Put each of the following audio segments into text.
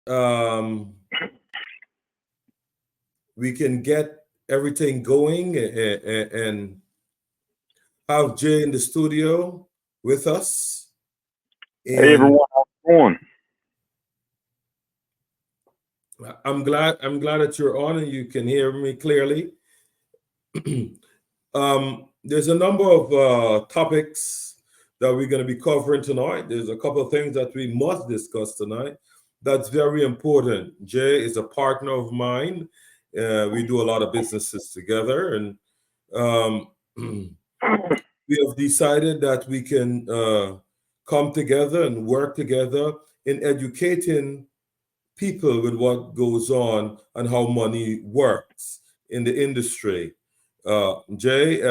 um, we can get everything going and have Jay in the studio with us. Hey And everyone, how's it going? I'm glad that you're on and you can hear me clearly. There's a number of topics that we're going to be covering tonight. There's a couple of things that we must discuss tonight. That's very important. Jay is a partner of mine. We do a lot of businesses together, and um, we have decided that we can come together and work together in educating people with what goes on and how money works in the industry. Jay,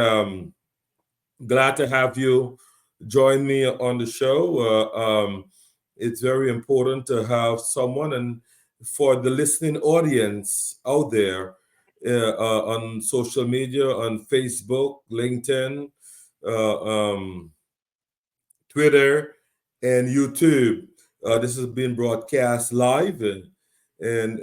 glad to have you join me on the show. It's very important to have someone, and for the listening audience out there on social media, on Facebook, LinkedIn, uh, um, Twitter, and YouTube. This is being broadcast live, and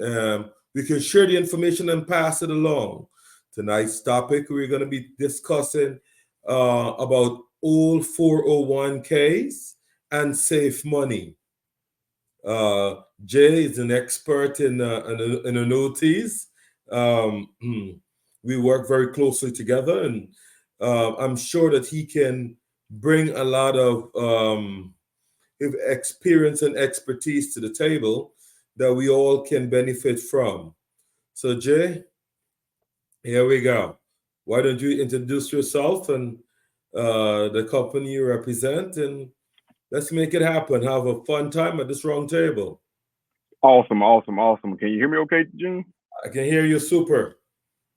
we can share the information and pass it along. Tonight's topic, we're going to be discussing about old 401ks and safe money. Uh, Jay is an expert in annuities. Um, we work very closely together, and I'm sure that he can bring a lot of experience and expertise to the table that we all can benefit from. So, Jay, here we go. Why don't you introduce yourself and the company you represent, and let's make it happen. Have a fun time at this round table. Awesome, awesome, awesome. Can you hear me okay, Gene? I can hear you super.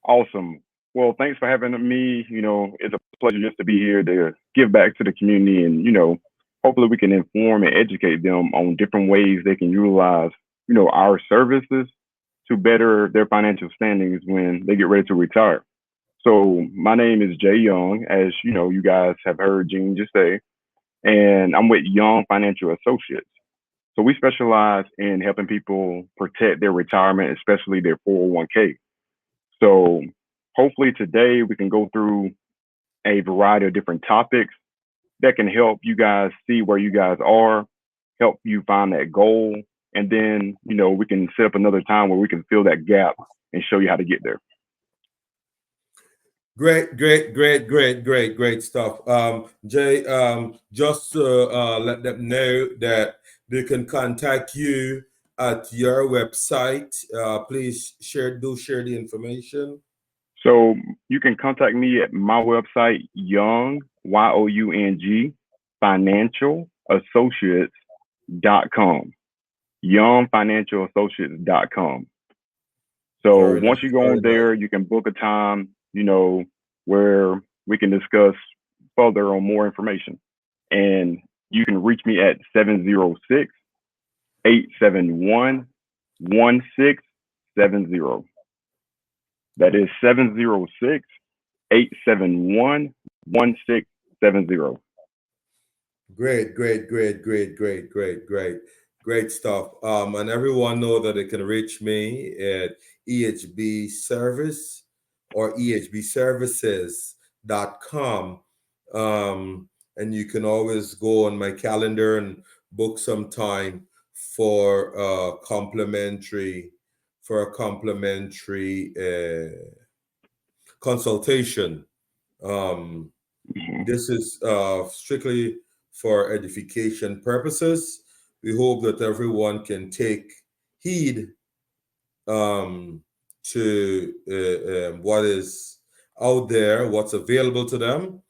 Awesome. Well, thanks for having me. It's a pleasure just to be here to give back to the community and, hopefully we can inform and educate them on different ways they can utilize, our services to better their financial standings when they get ready to retire. So my name is Jay Young, as you guys have heard Gene just say, and I'm with Young Financial Associates. So we specialize in helping people protect their retirement, especially their 401k. So hopefully today we can go through a variety of different topics that can help you guys see where you guys are, help you find that goal, and then, we can set up another time where we can fill that gap and show you how to get there. Great, great, great, great, great, great stuff. Jay, just to let them know that they can contact you at your website. Please share the information. So you can contact me at my website, Young, Young, Financial Associates.com. Youngfinancialassociates.com. So Very once you nice, go very on nice. there, you can book a time, where we can discuss further on more information. And you can reach me at 706-871-1670. That is 706-871-1670. Great, great, great, great, great, great, great, great stuff. And everyone know that they can reach me at EHB Service or ehbservices.com. And you can always go on my calendar and book some time for a complimentary consultation. Um, Mhm. this is strictly for edification purposes. We hope that everyone can take heed um, to what is out there, what's available to them,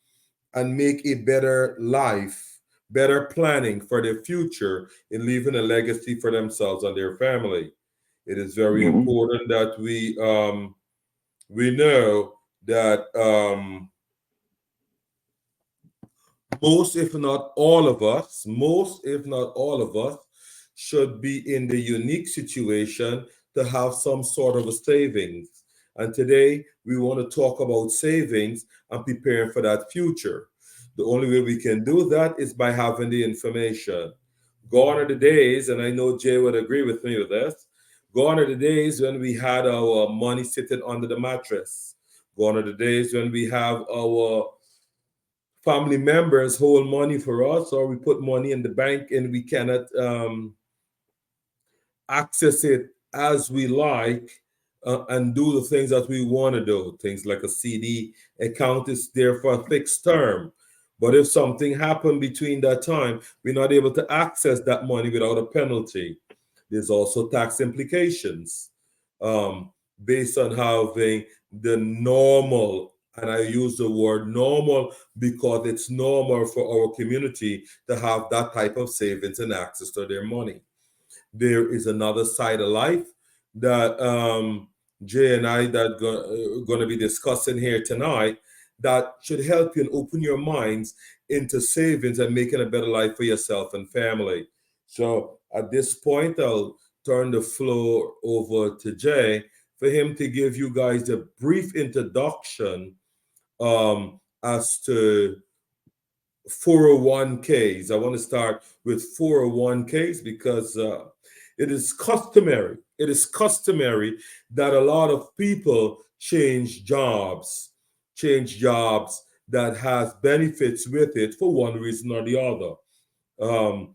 and make a better life, better planning for their future in leaving a legacy for themselves and their family. It is very Mhm. important that we know that most, if not all of us, should be in the unique situation to have some sort of a savings. And today we want to talk about savings and preparing for that future. The only way we can do that is by having the information. Gone are the days, and I know Jay would agree with me with this. Gone are the days when we had our money sitting under the mattress. Gone are the days when we have our family members hold money for us, or we put money in the bank and we cannot access it as we like, and do the things that we want to do. Things like a CD account is there for a fixed term. But if something happened between that time, we're not able to access that money without a penalty. There's also tax implications, um, based on having the normal, and I use the word normal because it's normal for our community to have that type of savings and access to their money. There is another side of life that Jay and I that going to be discussing here tonight that should help you and open your minds into savings and making a better life for yourself and family. So at this point, I'll turn the floor over to Jay for him to give you guys a brief introduction as to 401ks. I want to start with 401ks because it is customary. It is customary that a lot of people change jobs that has benefits with it for one reason or the other. Um,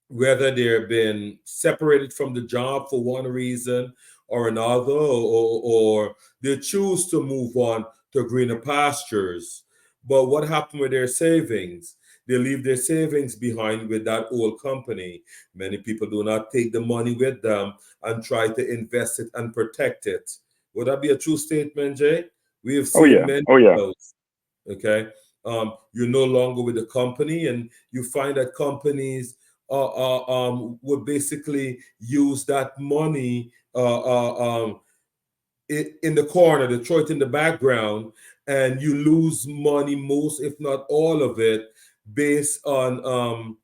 Whether they've been separated from the job for one reason or another, or they choose to move on to greener pastures. But what happened with their savings? They leave their savings behind with that old company. Many people do not take the money with them and try to invest it and protect it. Would that be a true statement, Jay? We have Oh seen yeah, many oh of yeah. those. Okay. You're no longer with the company, and you find that companies would basically use that money in the corner, they throw it in the background, and you lose money, most, if not all of it, based on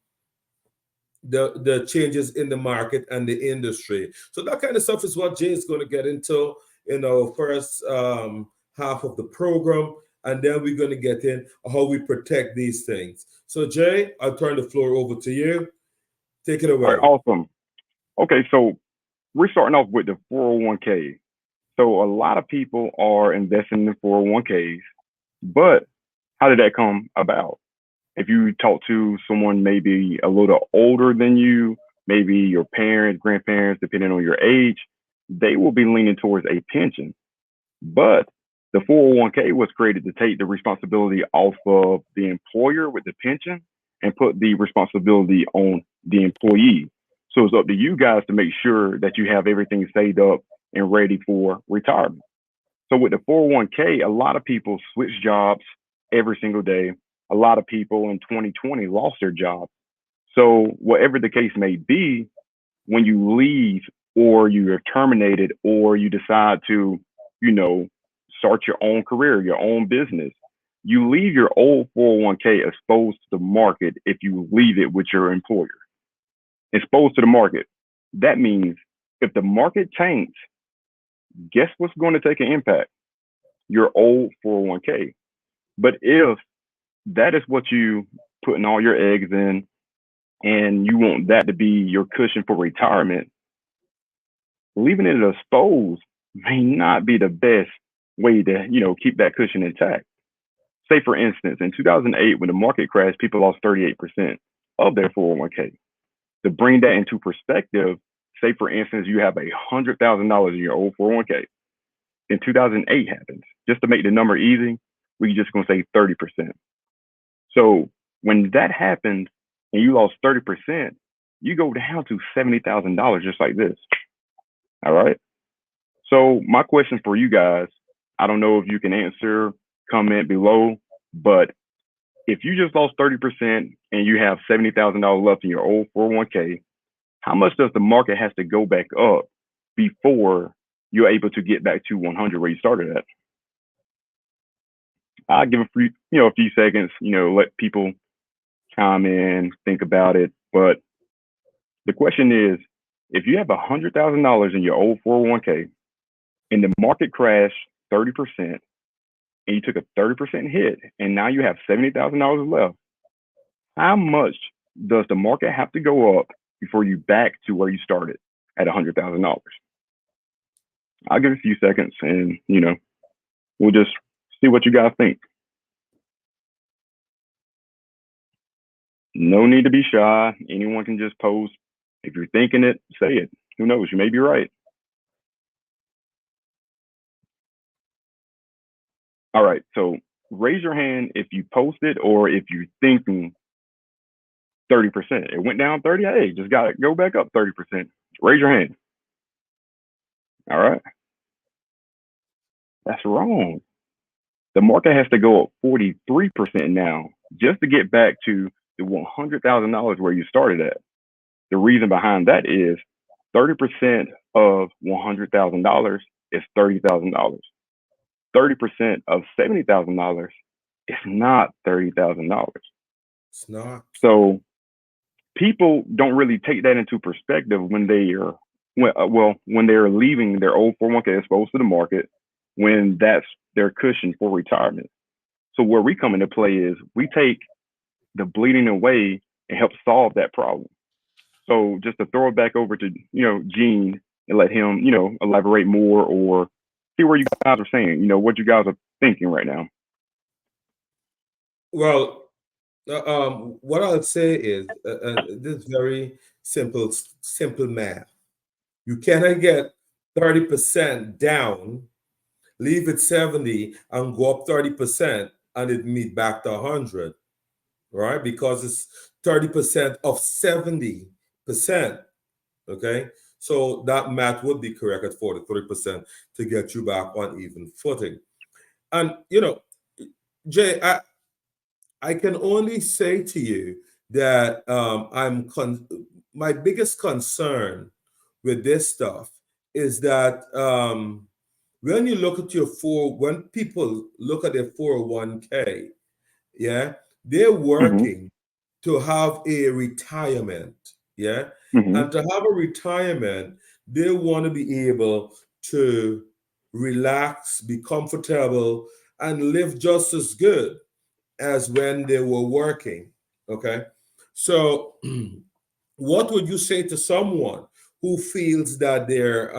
the changes in the market and the industry. So that kind of stuff is what Jay is going to get into in our first half of the program, and then we're going to get in how we protect these things. So Jay, I'll turn the floor over to you. Take it All right, away. awesome. Okay, so we're starting off with the 401k. So a lot of people are investing in 401ks, but how did that come about? If you talk to someone maybe a little older than you, maybe your parents, grandparents, depending on your age, they will be leaning towards a pension. But the 401k was created to take the responsibility off of the employer with the pension and put the responsibility on the employee. So it's up to you guys to make sure that you have everything saved up and ready for retirement. So with the 401k, a lot of people switch jobs every single day. A lot of people in 2020 lost their job. So whatever the case may be, when you leave or you are terminated or you decide to, you know, start your own career, your own business, you leave your old 401k exposed to the market if you leave it with your employer. Exposed to the market. That means if the market tanks, guess what's going to take an impact? Your old 401k. But if that is what you putting all your eggs in and you want that to be your cushion for retirement, leaving it exposed may not be the best way to, keep that cushion intact. Say, for instance, in 2008, when the market crashed, people lost 38% of their 401k. To bring that into perspective, say, for instance, you have $100,000 in your old 401k. In 2008 happens. Just to make the number easy, we're just going to say 30%. So when that happens and you lost 30%, you go down to $70,000 just like this. All right. So my question for you guys, I don't know if you can answer, comment below, but if you just lost 30% and you have $70,000 left in your old 401k, how much does the market has to go back up before you're able to get back to 100 where you started at? I'll give a few seconds, let people chime in, think about it. But the question is, if you have $100,000 in your old 401k and the market crashed 30% and you took a 30% hit and now you have $70,000 left, how much Does the market have to go up before you back to where you started at $100,000? I'll give it a few seconds, and we'll just see what you guys think. No need to be shy. Anyone can just post. If you're thinking it, say it. Who knows? You may be right. All right. So raise your hand if you posted or if you're thinking 30%. It went down 30. Hey, just got to go back up 30%. Raise your hand. All right. That's wrong. The market has to go up 43% now just to get back to the $100,000 where you started at. The reason behind that is 30% of $100,000 is $30,000. 30% of $70,000 is not $30,000. It's not. So people don't really take that into perspective when they are when they're leaving their old 401k exposed to the market, when that's their cushion for retirement. So where we come into play is we take the bleeding away and help solve that problem. So just to throw it back over to Gene and let him elaborate more or see where you guys are saying, what you guys are thinking right now. Well, what I'll say is this very simple math. You cannot get 30% down, leave it 70, and go up 30%, and it meet back to 100, right? Because it's 30% of 70%. Okay, so that math would be correct at 43% to get you back on even footing. And Jay, I can only say to you that my biggest concern with this stuff is that when you look at when people look at their 401k, yeah, they're working to have a retirement, yeah, and to have a retirement, they want to be able to relax, be comfortable, and live just as good as when they were working. Okay, so what would you say to someone who feels that their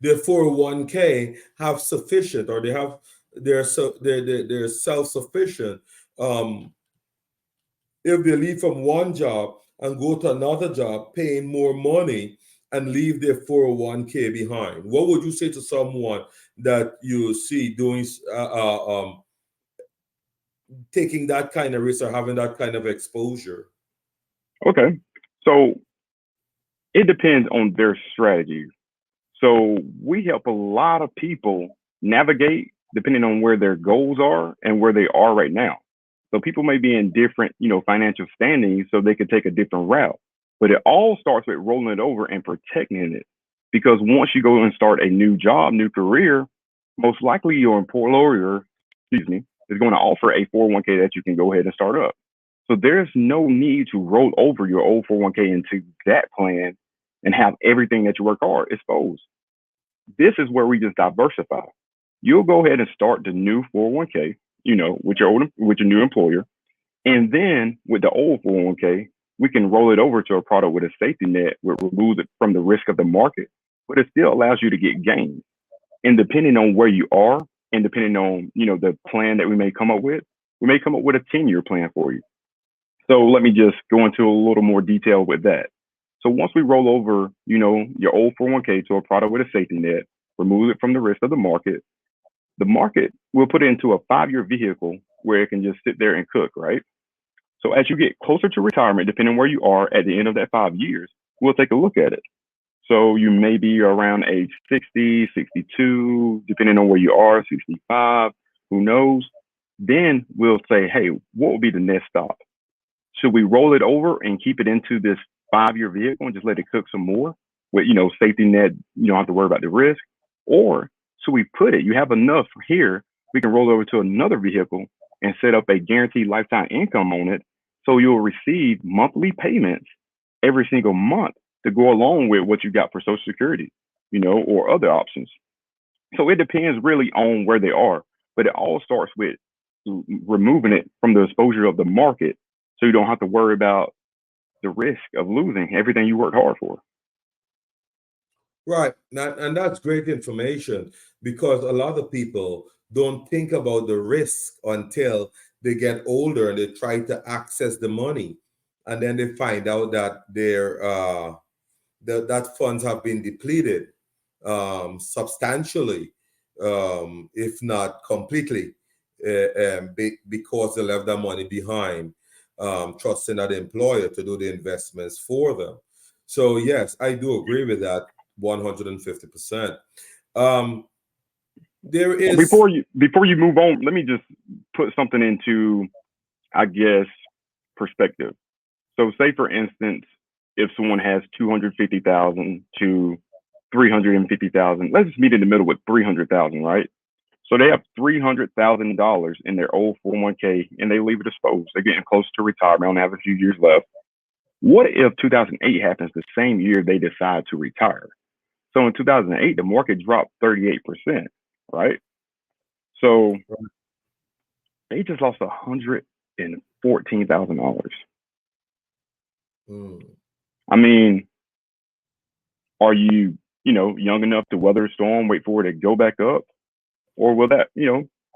401k have sufficient, or they're self-sufficient, if they leave from one job and go to another job paying more money and leave their 401k behind? What would you say to someone that you see doing taking that kind of risk or having that kind of exposure? Okay, so it depends on their strategy. So we help a lot of people navigate depending on where their goals are and where they are right now. So people may be in different, financial standings, so they could take a different route. But it all starts with rolling it over and protecting it. Because once you go and start a new job, new career, most likely your employer, is going to offer a 401k that you can go ahead and start up. So there's no need to roll over your old 401k into that plan and have everything that you work hard exposed. This is where we just diversify. You'll go ahead and start the new 401k, with your new employer. And then with the old 401k, we can roll it over to a product with a safety net, which removes it from the risk of the market, but it still allows you to get gains. And depending on where you are and depending on, the plan that we may come up with a 10-year plan for you. So let me just go into a little more detail with that. So once we roll over, your old 401k to a product with a safety net, remove it from the risk of the market will put it into a 5-year vehicle where it can just sit there and cook, right? So as you get closer to retirement, depending on where you are at the end of that 5 years, we'll take a look at it. So you may be around age 60, 62, depending on where you are, 65, who knows? Then we'll say, hey, what will be the next stop? Should we roll it over and keep it into this 5-year vehicle and just let it cook some more with, safety net, you don't have to worry about the risk? Or should we put it, you have enough here, we can roll over to another vehicle and set up a guaranteed lifetime income on it. So you'll receive monthly payments every single month to go along with what you got for Social Security, or other options. So it depends really on where they are, but it all starts with removing it from the exposure of the market so you don't have to worry about the risk of losing everything you worked hard for. Right. And that's great information because a lot of people don't think about the risk until they get older and they try to access the money. And then they find out that that funds have been depleted substantially, if not completely, because they left that money behind, trusting that employer to do the investments for them. So yes, I do agree with that 150%. Um, there is, Before you move on, let me just put something into, I guess, perspective. So say for instance, if someone has 250,000 to 350,000, let's just meet in the middle with 300,000, right? So they have $300,000 in their old 401k and they leave it exposed. They're getting close to retirement, only have a few years left. What if 2008 happens the same year they decide to retire? So in 2008, the market dropped 38%, right? So they just lost $114,000. mm, I mean, are you, young enough to weather the storm, wait for it to go back up? Or will that,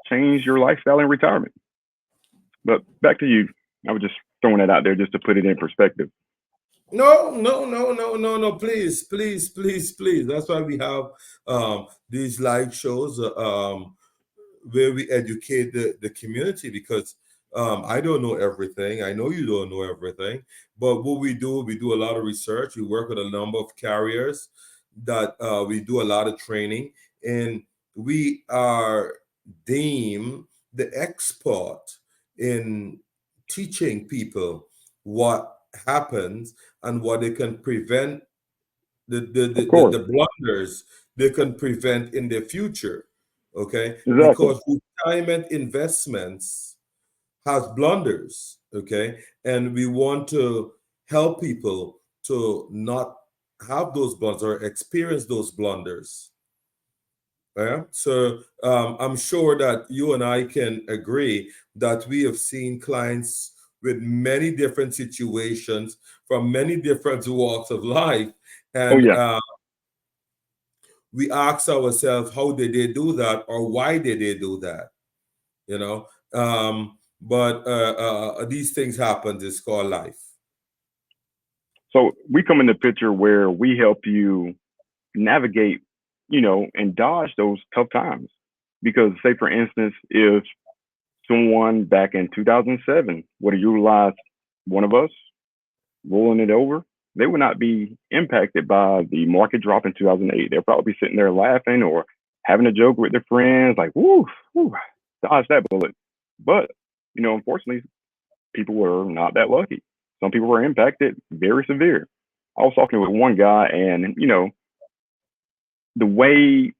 change your lifestyle in retirement? But back to you. I was just throwing that out there just to put it in perspective. no, no, no, no, no, no. Please, please, please, please. That's why we have these live shows. Where we educate the community because I don't know everything. I know you don't know everything. But what we do a lot of research. We work with a number of carriers that we do a lot of training, and we are deemed the expert in teaching people what happens and what they can prevent Of course. the blunders they can prevent in the future. Okay, Exactly. because retirement investments has blunders. Okay, and we want to help people to not have those blunders or experience those blunders. Yeah. So I'm sure that you and I can agree that we have seen clients with many different situations from many different walks of life, Oh and yeah. we ask ourselves how did they do that or why did they do that, you know. But these things happen. It's called life. So we come in the picture where we help you navigate, and dodge those tough times. Because say for instance, if someone back in 2007 would have utilized one of us rolling it over, they would not be impacted by the market drop in 2008. They'll probably be sitting there laughing or having a joke with their friends, like, woo, woo, dodge that bullet. But, unfortunately, people were not that lucky. Some people were impacted very severe. I was talking with one guy, and, the way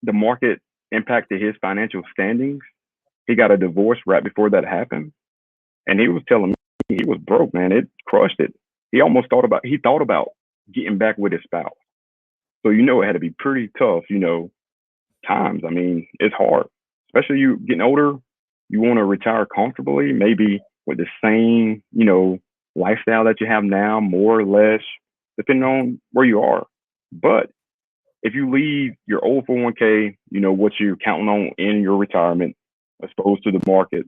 the market impacted his financial standings, he got a divorce right before that happened. And he was telling me he was broke, man. It crushed it. He thought about getting back with his spouse. So, it had to be pretty tough, times. I mean, it's hard, especially you getting older. You want to retire comfortably, maybe with the same, lifestyle that you have now, more or less, depending on where you are. But if you leave your old 401k, what you're counting on in your retirement, exposed to the market,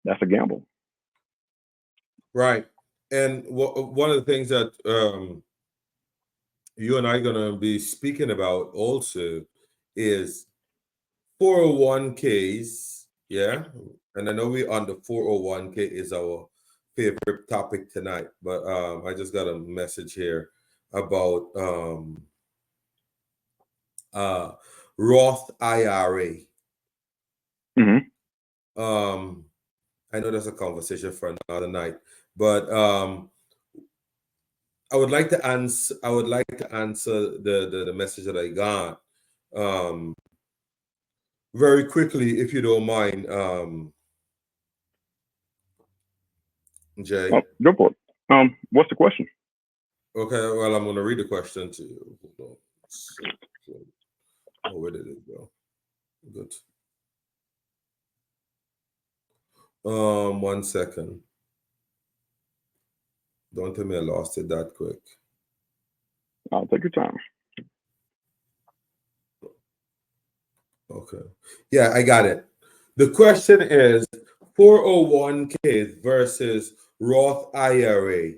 that's a gamble. Right. And one of the things that you and I are going to be speaking about also is 401ks. Yeah. And I know we on the 401k is our favorite topic tonight, but I just got a message here about uh, Roth IRA. Hmm. Um, I know that's a conversation for another night, but I would like to answer. I would like to answer the message that I got um, very quickly, if you don't mind, Oh, Jay. go for it. What's the question? Okay, well, I'm going to read the question to you. Hold on. So, oh, where did it go? Good. One second. Don't tell me I lost it that quick. I'll take your time. Okay. Yeah, I got it. The question is 401k versus Roth IRA.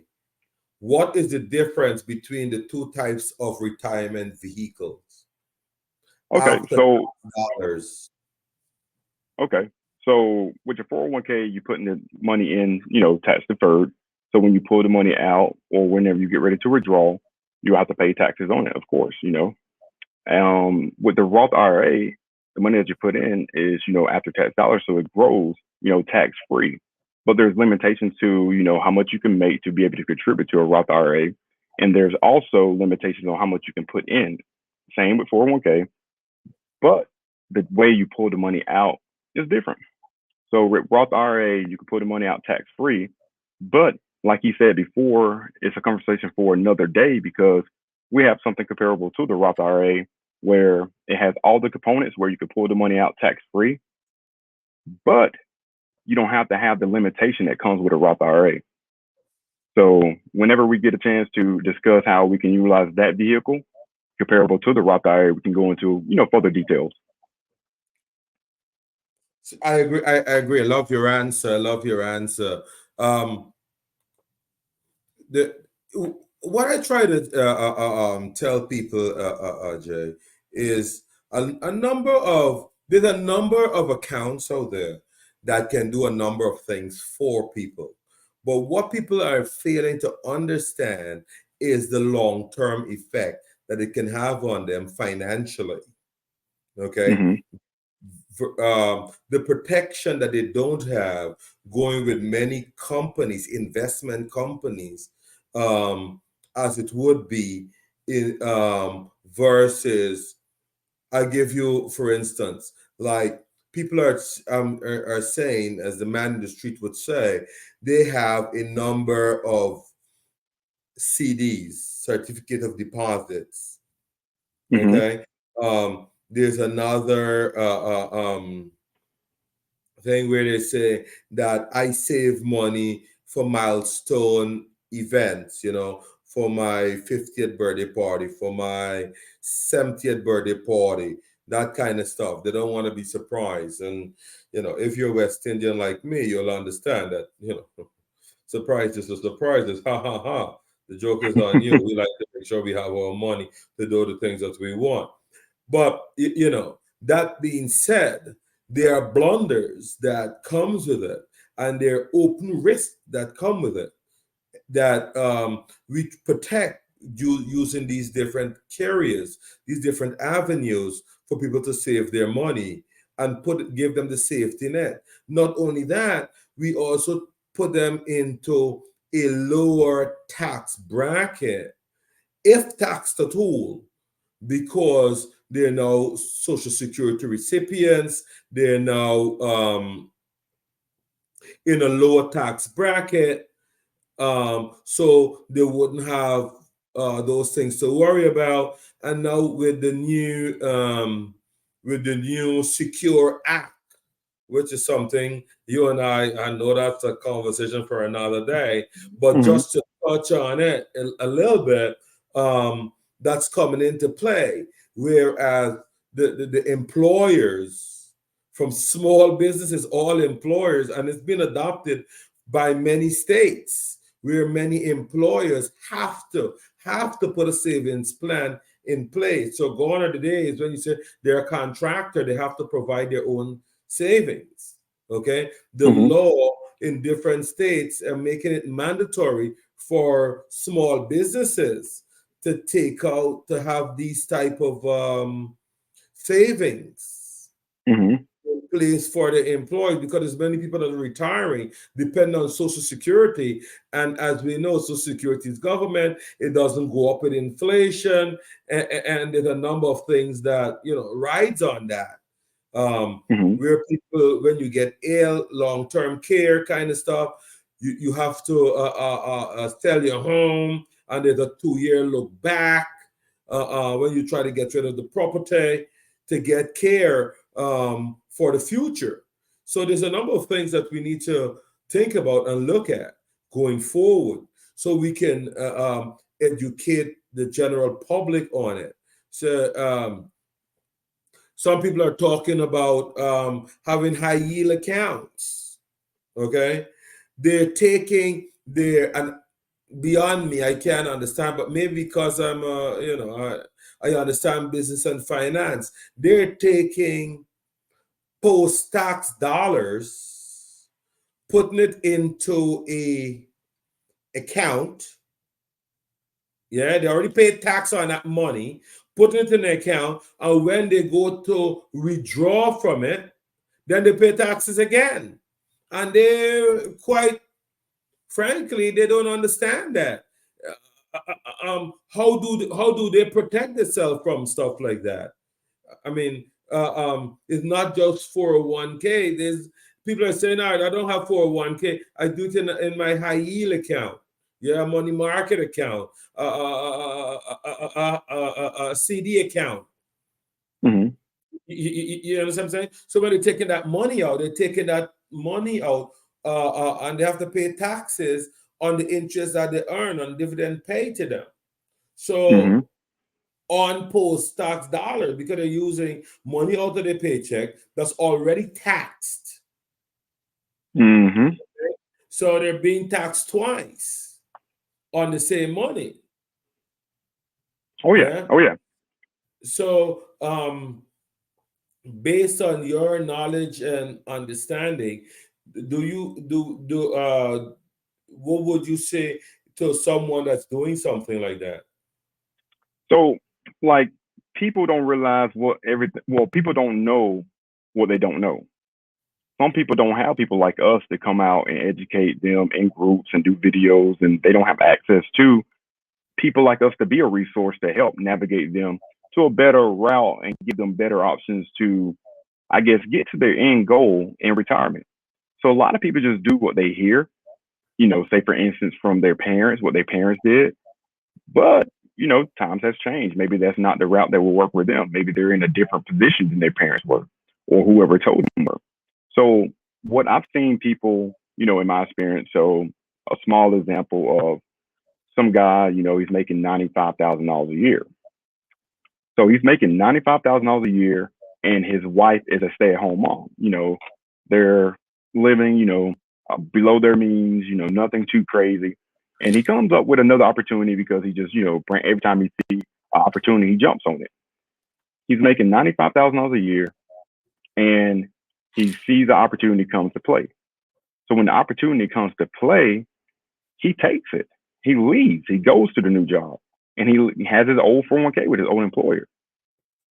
What is the difference between the two types of retirement vehicles Okay, after so dollars? okay, so with your 401k, you putting the money in, tax deferred. So when you pull the money out or whenever you get ready to withdraw, you have to pay taxes on it, of course. With the Roth IRA, the money that you put in is, after tax dollars, so it grows, tax free. But there's limitations to, how much you can make to be able to contribute to a Roth IRA. And there's also limitations on how much you can put in. Same with 401k, but the way you pull the money out is different. So with Roth IRA, you can pull the money out tax free, but like you said before, it's a conversation for another day because we have something comparable to the Roth IRA where it has all the components where you can pull the money out tax free, but you don't have to have the limitation that comes with a Roth IRA. So whenever we get a chance to discuss how we can utilize that vehicle comparable to the Roth IRA, we can go into, further details. I agree. I agree. I love your answer. I love your answer. Um, the what I try to tell people, Jay, is a number of there's a number of accounts out there that can do a number of things for people, but what people are failing to understand is the long term effect that it can have on them financially. Okay, Mm-hmm. the protection that they don't have going with many companies, investment companies, um, as it would be in versus. I give you, for instance, like people are saying, as the man in the street would say, they have a number of CDs, certificate of deposits. Mm-hmm. Okay, there's another thing where they say that I save money for milestone events, for my 50th birthday party, for my 70th birthday party, that kind of stuff. They don't want to be surprised. And, if you're West Indian like me, you'll understand that, surprise is a surprise. It's ha ha ha. The joke is on you. We like to make sure we have our money to do the things that we want. But that being said, there are blunders that comes with it, and there are open risks that come with it that we protect you using these different carriers, these different avenues for people to save their money and give them the safety net. Not only that, we also put them into a lower tax bracket if taxed at all, because they're now social security recipients, they're now in a lower tax bracket, so they wouldn't have those things to worry about. And now with the new Secure Act, which is something you and I know that's a conversation for another day, but Mm-hmm. just to touch on it a little bit, that's coming into play. Whereas the employers, from small businesses, all employers, and it's been adopted by many states, where many employers have to put a savings plan in place. So gone are the days when you say they're a contractor, they have to provide their own savings. Okay, the Mm-hmm. law in different states are making it mandatory for small businesses to have these type of savings Mm-hmm. in place for the employees, because there's many people that are retiring depend on social security, and as we know, social security is government, it doesn't go up with inflation, and there's a number of things that rides on that, Mm-hmm. where people, when you get ill, long-term care kind of stuff, you have to sell your home, and there's a 2-year look back when you try to get rid of the property to get care for the future. So there's a number of things that we need to think about and look at going forward, so we can educate the general public on it. So some people are talking about having high yield accounts. Okay, they're taking their, and beyond me, I can't understand, but maybe because I'm I understand business and finance. They're taking post tax dollars, putting it into a account. Yeah, they already paid tax on that money, putting it in the account, and when they go to withdraw from it, then they pay taxes again. And they quite frankly, they don't understand that. How do they protect themselves from stuff like that? I mean, it's not just 401k. There's people are saying, all right, I don't have 401k. I do it in my high yield account. Yeah, money market account, CD account. Mm-hmm. You understand what I'm saying? So when they're taking that money out, they're taking that money out, and they have to pay taxes on the interest that they earn on dividend paid to them. Mm-hmm. So on post tax dollars, because they're using money out of their paycheck that's already taxed. Mm-hmm. So they're being taxed twice on the same money. Oh yeah. Yeah. Oh yeah. So based on your knowledge and understanding, do you do what would you say to someone that's doing something like that? So like people don't realize what everything. Well, people don't know what they don't know. Some people don't have people like us to come out and educate them in groups and do videos, and they don't have access to people like us to be a resource to help navigate them to a better route and give them better options to, I guess, get to their end goal in retirement. So a lot of people just do what they hear, say for instance from their parents, what their parents did. But, times has changed. Maybe that's not the route that will work with them. Maybe they're in a different position than their parents were or whoever told them were. So what I've seen people, in my experience, so a small example of some guy, he's making $95,000 a year. So he's making $95,000 a year, and his wife is a stay-at-home mom. They're living, below their means. Nothing too crazy. And he comes up with another opportunity because he just, every time he sees an opportunity, he jumps on it. He's making $95,000 a year, and he sees the opportunity comes to play. So when the opportunity comes to play, he takes it. He leaves. He goes to the new job, and he has his old 401k with his old employer.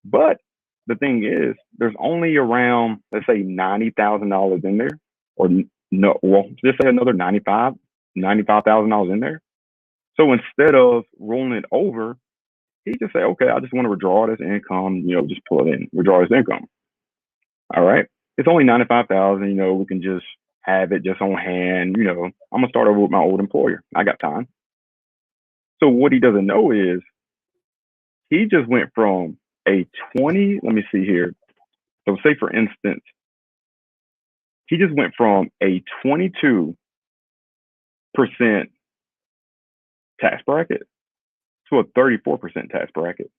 But the thing is, there's only around, let's say, $90,000 in there, or no, well, just say another $95,000 in there. So instead of rolling it over, he just say, okay, I just want to withdraw this income, just pull it in, withdraw this income. All right, it's only 95,000. We can just have it just on hand. I'm gonna start over with my old employer. I got time. So what he doesn't know is he just went from a 20. Let me see here. So say for instance, he just went from a 22% tax bracket to a 34% tax bracket,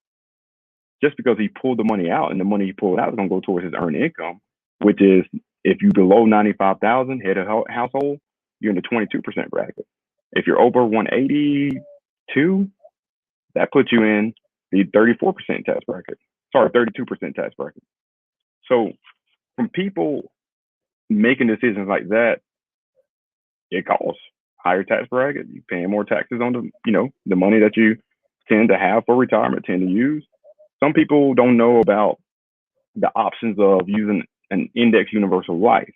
just because he pulled the money out, and the money he pulled out is going to go towards his earned income, which is, if you below 95,000 head of household, you're in the 22% bracket. If you're over 182, that puts you in the 34% tax bracket. Sorry, 32% tax bracket. So from people making decisions like that, it costs higher tax bracket. You're paying more taxes on the money that you tend to have for retirement, tend to use. Some people don't know about the options of using an index universal life,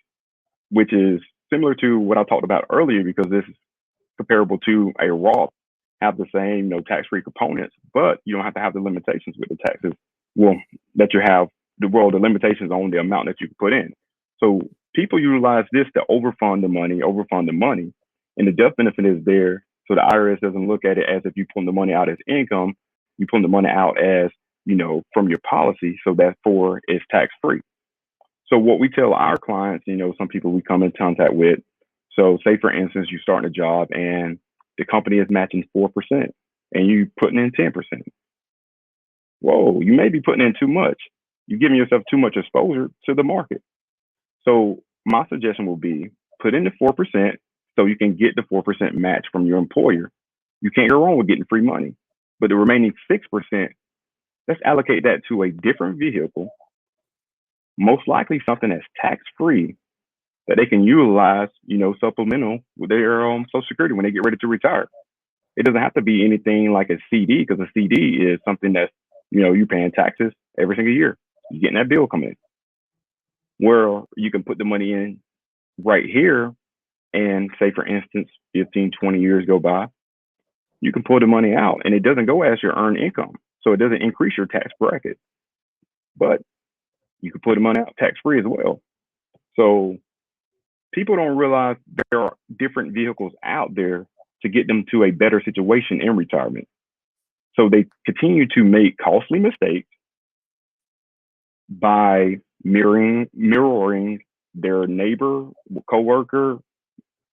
which is similar to what I talked about earlier, because this is comparable to a Roth, have the same, tax-free components, but you don't have to have the limitations with the taxes. Well, that you have the limitations on the amount that you can put in. So people utilize this to overfund the money, and the death benefit is there. So the IRS doesn't look at it as if you pull the money out as income, you pull the money out as, from your policy. So therefore it's tax-free. So what we tell our clients, some people we come in contact with. So say for instance, you starting a job and the company is matching 4% and you putting in 10%. Whoa, you may be putting in too much. You're giving yourself too much exposure to the market. So my suggestion will be put in the 4% so you can get the 4% match from your employer. You can't go wrong with getting free money. But the remaining 6%, let's allocate that to a different vehicle, most likely something that's tax free that they can utilize, supplemental with their Social Security when they get ready to retire. It doesn't have to be anything like a CD because a CD is something that's, you're paying taxes every single year. You're getting that bill coming in. Where you can put the money in right here and say, for instance, 15, 20 years go by, you can pull the money out and it doesn't go as your earned income. So it doesn't increase your tax bracket, but you can pull the money out tax free as well. So people don't realize there are different vehicles out there to get them to a better situation in retirement. So they continue to make costly mistakes by mirroring their neighbor, coworker,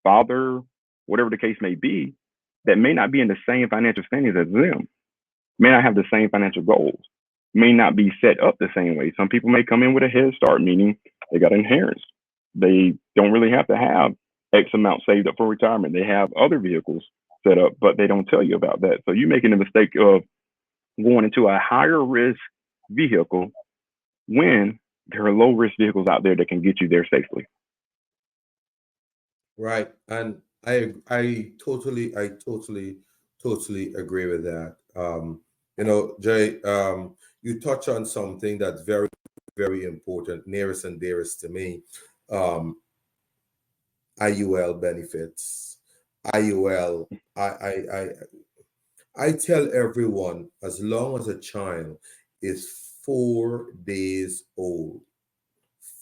father, whatever the case may be, that may not be in the same financial standings as them, may not have the same financial goals, may not be set up the same way. Some people may come in with a head start, meaning they got inheritance. They don't really have to have X amount saved up for retirement. They have other vehicles set up, but they don't tell you about that. So you're making the mistake of going into a higher risk vehicle when there are low risk vehicles out there that can get you there safely. Right. And I totally agree with that. Jay, you touch on something that's very, very important, nearest and dearest to me. Um, IUL benefits. IUL. I tell everyone, as long as a child is 4 days old,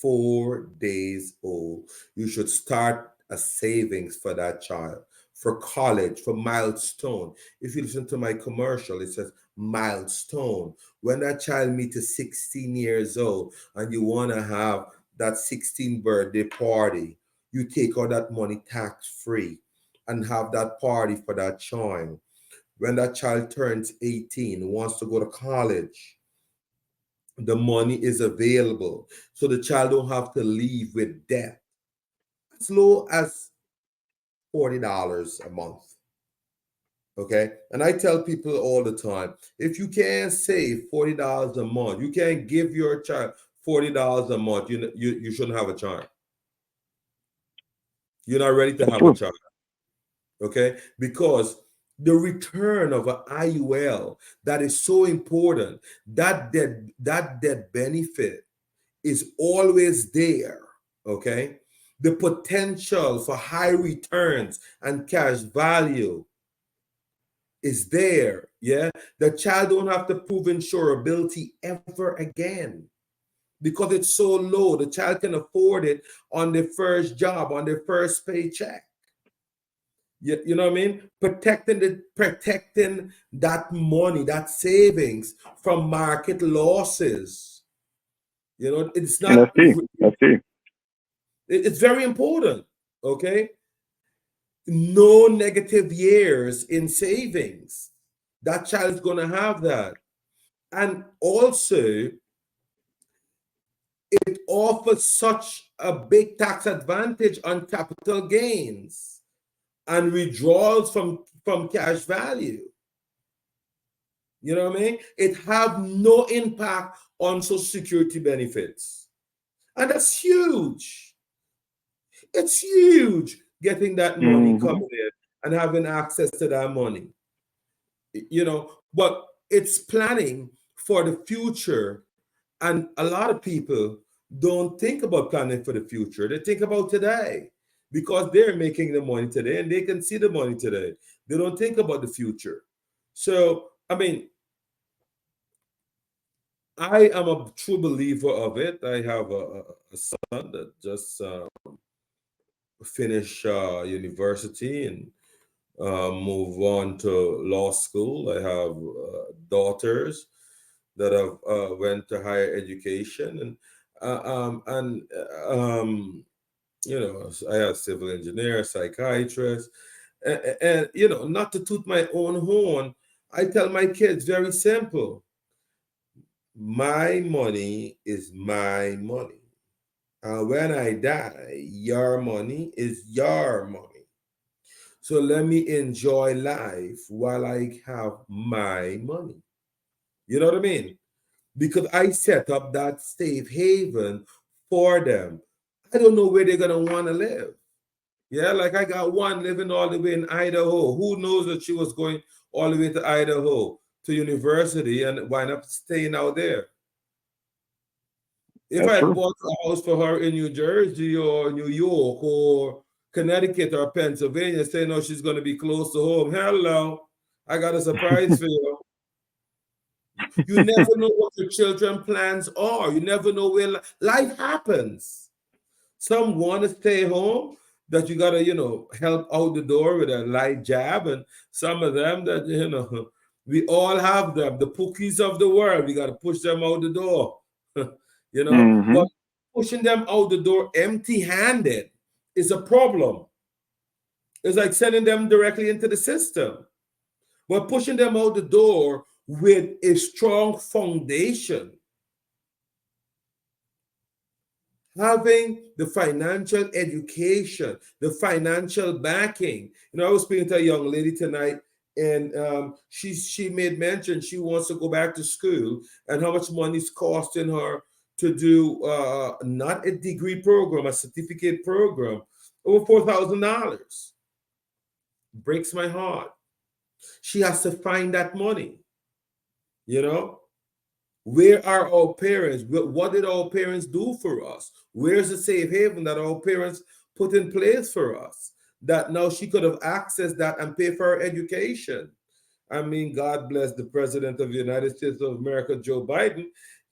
4 days old, you should start a savings for that child, for college, for milestone. If you listen to my commercial, it says milestone. When that child meets 16 years old and you want to have that 16th birthday party, you take all that money tax free and have that party for that child. When that child turns 18, wants to go to college, the money is available. So the child don't have to leave with debt as low as $40 a month. Okay. And I tell people all the time, if you can't save $40 a month, you can't give your child $40 a month, you shouldn't have a child. You're not ready to That's have a true. child. Okay. Because the return of an IUL that is so important, that benefit is always there. Okay. The potential for high returns and cash value is there. Yeah. The child don't have to prove insurability ever again because it's so low. The child can afford it on their first job, on their first paycheck. You know what I mean? Protecting that money, that savings from market losses. It's And that's not. key. That's key. It's very important. Okay, no negative years in savings. That child's gonna have that, and also it offers such a big tax advantage on capital gains and withdrawals from cash value. You know what I mean? It have no impact on social security benefits. And that's huge. It's huge getting that money Hmm. coming in and having access to that money. But it's planning for the future. And a lot of people don't think about planning for the future. They think about today because they're making the money today and they can see the money today. They don't think about the future. So, I mean, I am a true believer of it. I have a son that just finished university and move on to law school. I have daughters that have went to higher education, and And you know, I have civil engineer, psychiatrist, and you know, not to toot my own horn, I tell my kids very simple: my money is my money. When I die, your money is your money. So let me enjoy life while I have my money. You know what I mean? Because I set up that safe haven for them. I don't know where they're gonna want to live. Yeah, like I got one living all the way in Idaho. Who knows that she was going all the way to Idaho to university and wind up staying out there? If That's I true. bought a house for her in New Jersey or New York or Connecticut or Pennsylvania, saying no, she's going to be close to home. Hello, I got a surprise for you. You never know what your children plans are. You never know where life happens. Some want to stay home that you gotta, you know, help out the door with a light jab, and some of them that you know, we all have them, the pookies of the world. We gotta push them out the door, you know. Hmm. But pushing them out the door empty-handed is a problem. It's like sending them directly into the system. But pushing them out the door with a strong foundation, having the financial education, the financial backing. You know, I was speaking to a young lady tonight, and she made mention she wants to go back to school, and how much money is costing her to do not a degree program, a certificate program, over $4,000. Breaks my heart. She has to find that money. You know, where are our parents? What did our parents do for us? Where's the safe haven that our parents put in place for us? That now she could have accessed that and pay for her education. I mean, God bless the President of the United States of America, Joe Biden.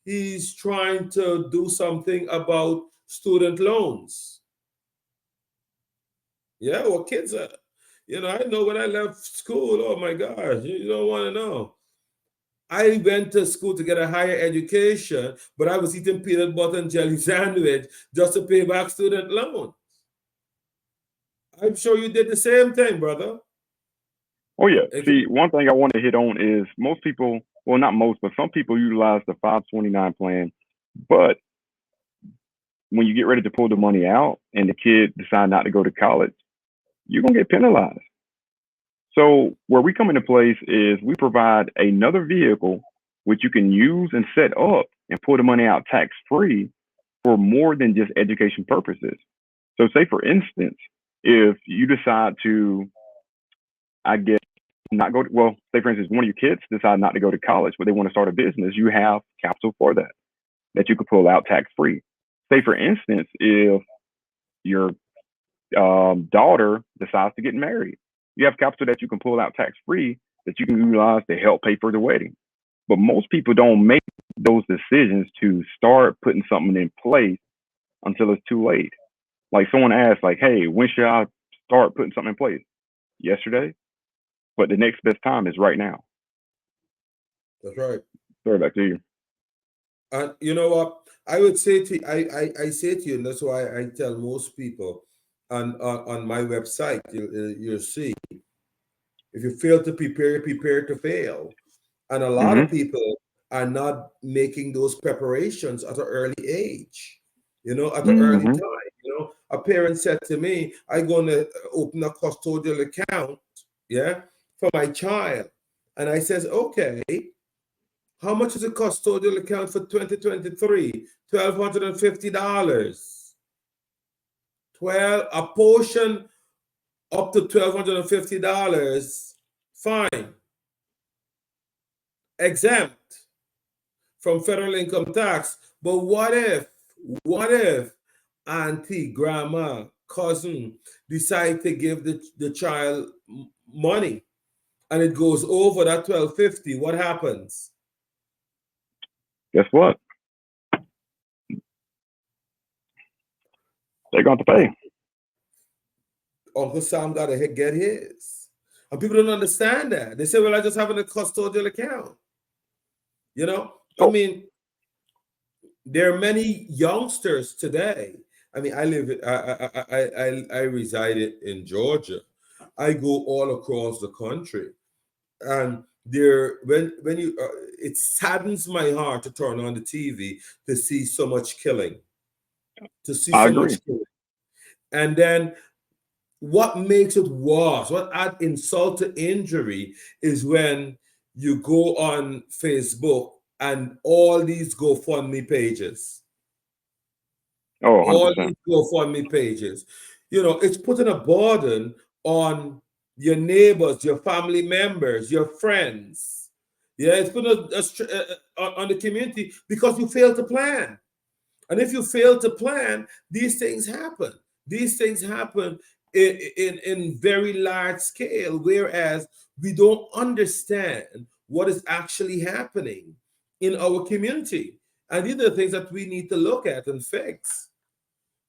He's trying to do something about student loans. Yeah, well, kids are, you know, I know when I left school, oh my gosh, you don't want to know. I went to school to get a higher education, but I was eating peanut butter and jelly sandwich just to pay back student loan. I'm sure you did the same thing, brother. Oh yeah. If See, one thing I want to hit on is most people, well, not most, but some people utilize the 529 plan. But when you get ready to pull the money out and the kid decide not to go to college, you're gonna get penalized. So where we come into place is we provide another vehicle which you can use and set up and pull the money out tax free for more than just education purposes. So say for instance, if you decide to, I guess, not go to, well, say for instance, one of your kids decide not to go to college, but they want to start a business, you have capital for that you could pull out tax free. Say for instance, if your daughter decides to get married, you have capital that you can pull out tax free that you can utilize to help pay for the wedding. But most people don't make those decisions to start putting something in place until it's too late. Like someone asked, like, "Hey, when should I start putting something in place?" Yesterday, but the next best time is right now. that's right. Sorry, back to you. And you know what? I would say to I say to you, and that's why I tell most people on my website, you'll see if you fail to prepare, prepare to fail. And a lot of Hmm. people are not making those preparations at an early age, you know, at an early Hmm. time. You know, a parent said to me, I'm going to open a custodial account, yeah, for my child. And I says, okay, how much is a custodial account for 2023? $1,250. 12, a portion up to $1,250, fine, exempt from federal income tax. But what if auntie, grandma, cousin decide to give the child money and it goes over that 1250? What happens? Guess what? They're going to pay. Uncle Sam got to get his. And people don't understand that. They say, well, I just have a custodial account. You know, I So mean, there are many youngsters today. I mean, I reside in Georgia. I go all across the country, and there when you it saddens my heart to turn on the TV to see so much killing, to see I so agree. much killing, and then what makes it worse, what add insult to injury, is when you go on Facebook and all these GoFundMe pages, Oh, all 100%. these GoFundMe pages, it's putting a burden on your neighbors, your family members, your friends. Yeah, it's putting on the community because you fail to plan. And if you fail to plan, these things happen. These things happen in very large scale, whereas we don't understand what is actually happening in our community. And these are the things that we need to look at and fix.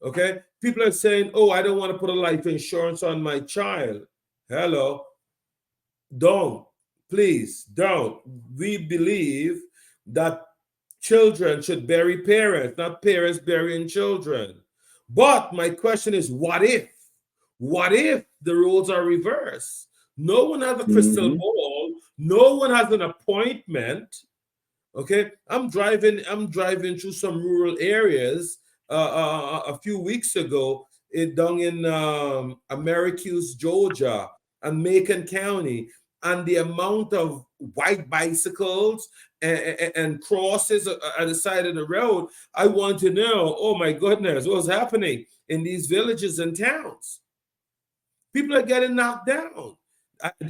Okay? People are saying, oh, I don't want to put a life insurance on my child. Hello. Don't. Please don't. We believe that children should bury parents, not parents burying children. But my question is, what if? What if the roles are reversed? No one has a crystal Hmm. ball. No one has an appointment. Okay, I'm driving through some rural areas a few weeks ago down in Americus, Georgia, and Macon County, and the amount of white bicycles and crosses at the side of the road. I want to know, oh my goodness, what's happening in these villages and towns? People are getting knocked down.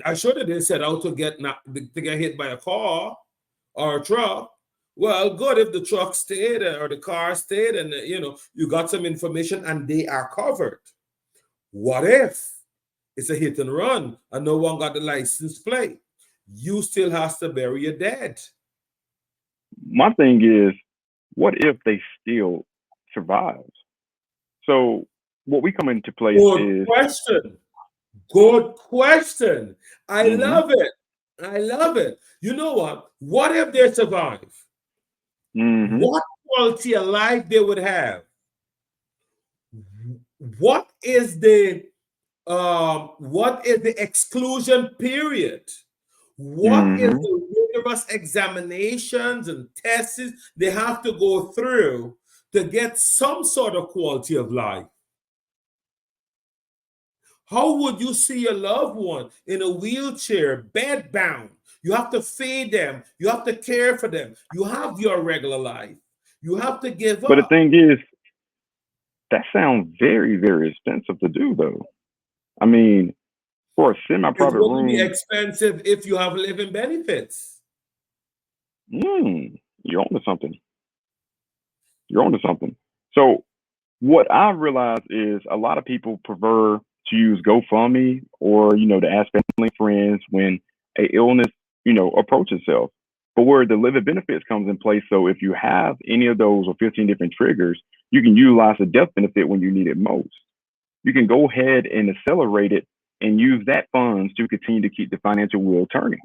I sure that they set out to get hit by a car or a truck. Well, good if the truck stayed or the car stayed, and you got some information and they are covered. What if it's a hit and run and no one got the license plate? You still has to bury your dead. My thing is, what if they still survive? So what we come into place Good is, question. Good question. I hmm love it. I love it. You know what? What if they survive? hmm What quality of life they would have? What is the exclusion period? What is hmm the rigorous examinations and tests they have to go through to get some sort of quality of life? How would you see your loved one in a wheelchair, bedbound? You have to feed them, you have to care for them, you have your regular life, you have to give but the up. thing is, that sounds very, very expensive to do, though. I mean, for a It's semi-private going to be room, expensive if you have living benefits. you're onto something. You're onto something. So what I realize is a lot of people prefer to use GoFundMe or, to ask family and friends when a illness, approaches itself. But where the living benefits comes in place, so if you have any of those or 15 different triggers, you can utilize the death benefit when you need it most. You can go ahead and accelerate it and use that funds to continue to keep the financial wheel turning.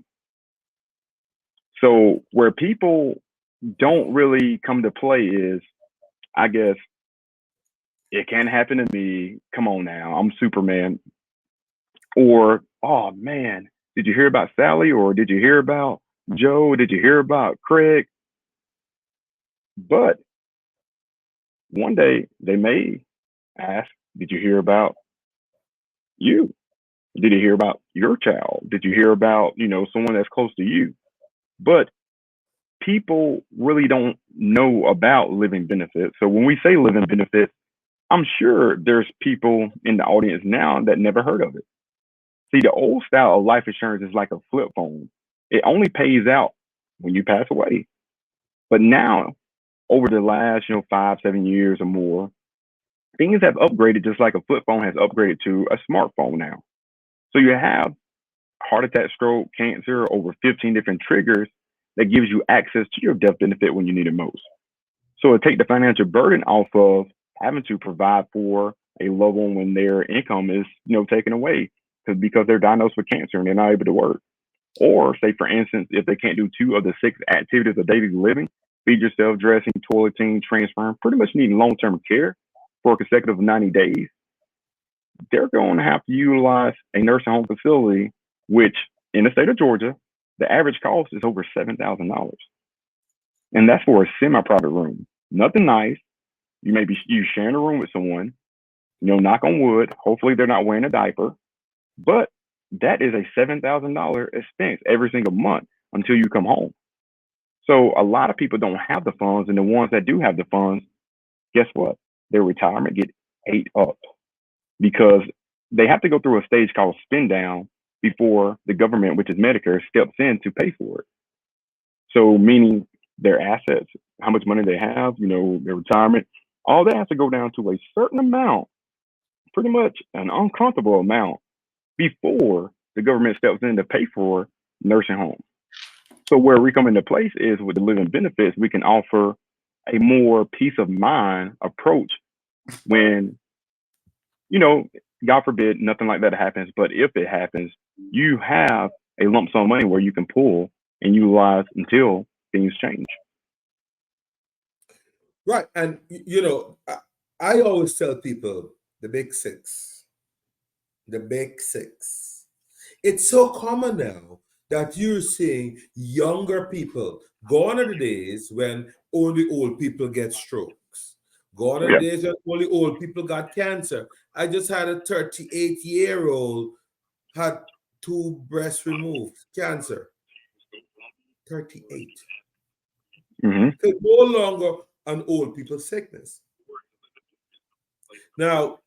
So where people don't really come to play is, I guess, it can happen to me. Come on now, I'm Superman. Or, oh man, did you hear about Sally? Or did you hear about Joe? Did you hear about Craig? But one day they may ask, did you hear about you? Did you hear about your child? Did you hear about, someone that's close to you? But people really don't know about living benefits. So when we say living benefits, I'm sure there's people in the audience now that never heard of it. See, the old style of life insurance is like a flip phone. It only pays out when you pass away. But now, over the last, 5, 7 years or more, things have upgraded just like a flip phone has upgraded to a smartphone now. So you have heart attack, stroke, cancer, over 15 different triggers that gives you access to your death benefit when you need it most. So it take the financial burden off of having to provide for a loved one when their income is, taken away because they're diagnosed with cancer and they're not able to work. Or say, for instance, if they can't do 2 of the 6 activities of daily living, feed yourself, dressing, toileting, transferring, pretty much needing long-term care for a consecutive 90 days, they're going to have to utilize a nursing home facility, which in the state of Georgia, the average cost is over $7,000. And that's for a semi-private room. Nothing nice. You sharing a room with someone, knock on wood. Hopefully they're not wearing a diaper. But that is a $7,000 expense every single month until you come home. So a lot of people don't have the funds, and the ones that do have the funds, guess what? Their retirement get ate up because they have to go through a stage called spin down before the government, which is Medicare, steps in to pay for it. So meaning their assets, how much money they have, their retirement, all that has to go down to a certain amount, pretty much an uncomfortable amount, before the government steps in to pay for nursing homes. So where we come into place is with the living benefits, we can offer a more peace of mind approach when, God forbid, nothing like that happens. But if it happens, you have a lump sum of money where you can pull and utilize until things change. Right. And, I always tell people the big six. The big six. It's so common now that you're seeing younger people. Gone are the days when only old people get strokes. Gone are the days when only old people got cancer. I just had a 38-year-old had 2 breasts removed, cancer. 38. Mm-hmm. It's no longer an old people sickness. Now,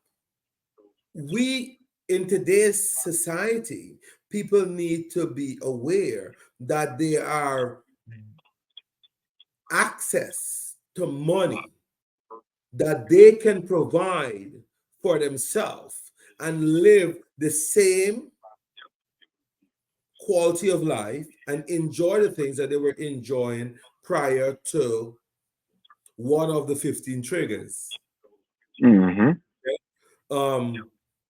in today's society, people need to be aware that there are access to money that they can provide for themselves and live the same quality of life and enjoy the things that they were enjoying prior to one of the 15 triggers. Mm-hmm.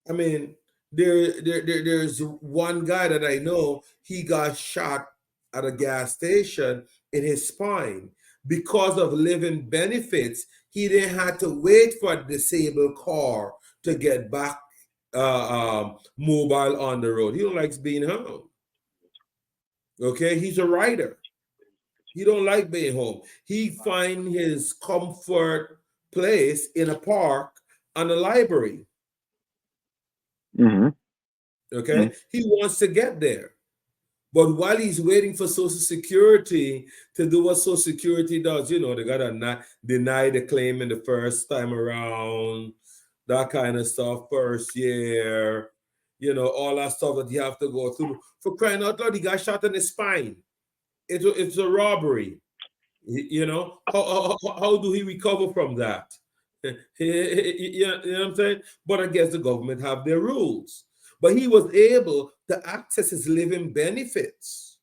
I mean, there's one guy that I know, he got shot at a gas station in his spine. Because of living benefits, he didn't have to wait for a disabled car to get back mobile on the road. He don't like being home. Okay, he's a writer. He don't like being home. He find his comfort place in a park and a library. Mm-hmm. Okay, he wants to get there. But while he's waiting for Social Security to do what Social Security does, they gotta deny the claim in the first time around, that kind of stuff, first year, all that stuff that you have to go through. For crying out loud, he got shot in the spine. It's a robbery. How do he recover from that? You know what I'm saying? But I guess the government have their rules. But he was able to access his living benefits.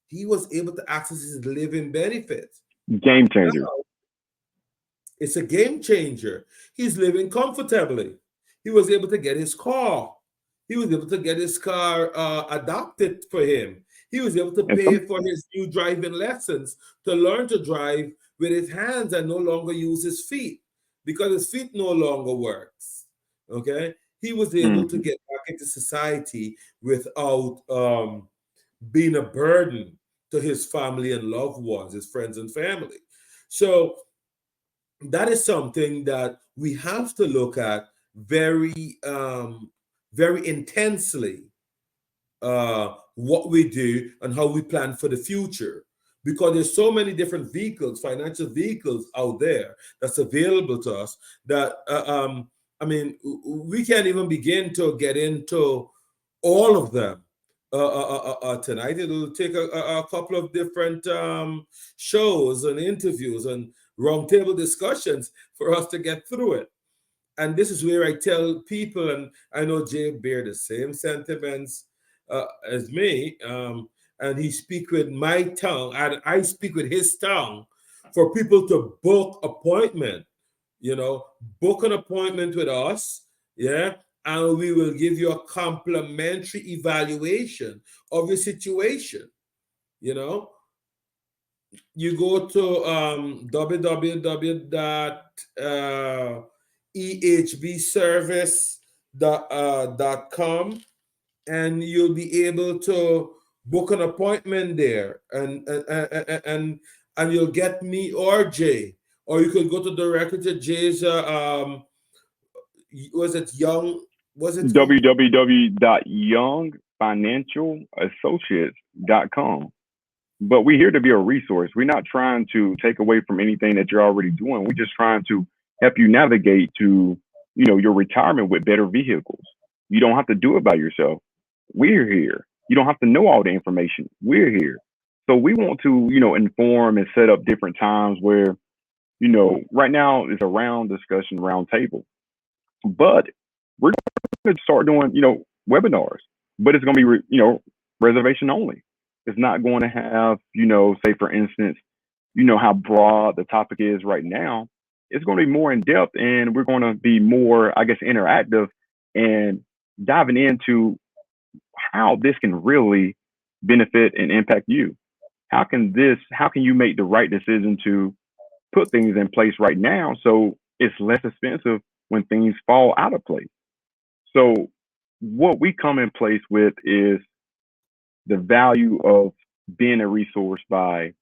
He was able to access his living benefits. Game changer. Now, it's a game changer. He's living comfortably. He was able to get his car. He was able to get his car adopted for him. He was able to pay for his new driving lessons to learn to drive with his hands and no longer use his feet because his feet no longer works. Okay, he was able to get back into society without being a burden to his family and loved ones, his friends and family. So that is something that we have to look at very, very intensely. What we do and how we plan for the future, because there's so many different vehicles, financial vehicles out there that's available to us that we can't even begin to get into all of them tonight. It'll take a couple of different shows and interviews and roundtable discussions for us to get through it. And this is where I tell people, and I know Jay bear the same sentiments as me, and he speak with my tongue, and I speak with his tongue for people to book appointment. Book an appointment with us, yeah, and we will give you a complimentary evaluation of your situation. you go to www.ehbservice.com, and you'll be able to book an appointment there, and you'll get me or Jay, or you could go to directly to Jay's was it Young, was it who? www.youngfinancialassociates.com. But we're here to be a resource. We're not trying to take away from anything that you're already doing. We're just trying to help you navigate to, your retirement with better vehicles. You don't have to do it by yourself. We're here. You don't have to know all the information. We're here. So we want to, inform and set up different times where, right now is a round discussion, round table. But we're going to start doing, webinars, but it's going to be, reservation only. It's not going to have, say for instance, how broad the topic is right now. It's going to be more in depth, and we're going to be more, I guess, interactive and diving into how this can really benefit and impact you. How can you make the right decision to put things in place right now so it's less expensive when things fall out of place? So what we come in place with is the value of being a resource by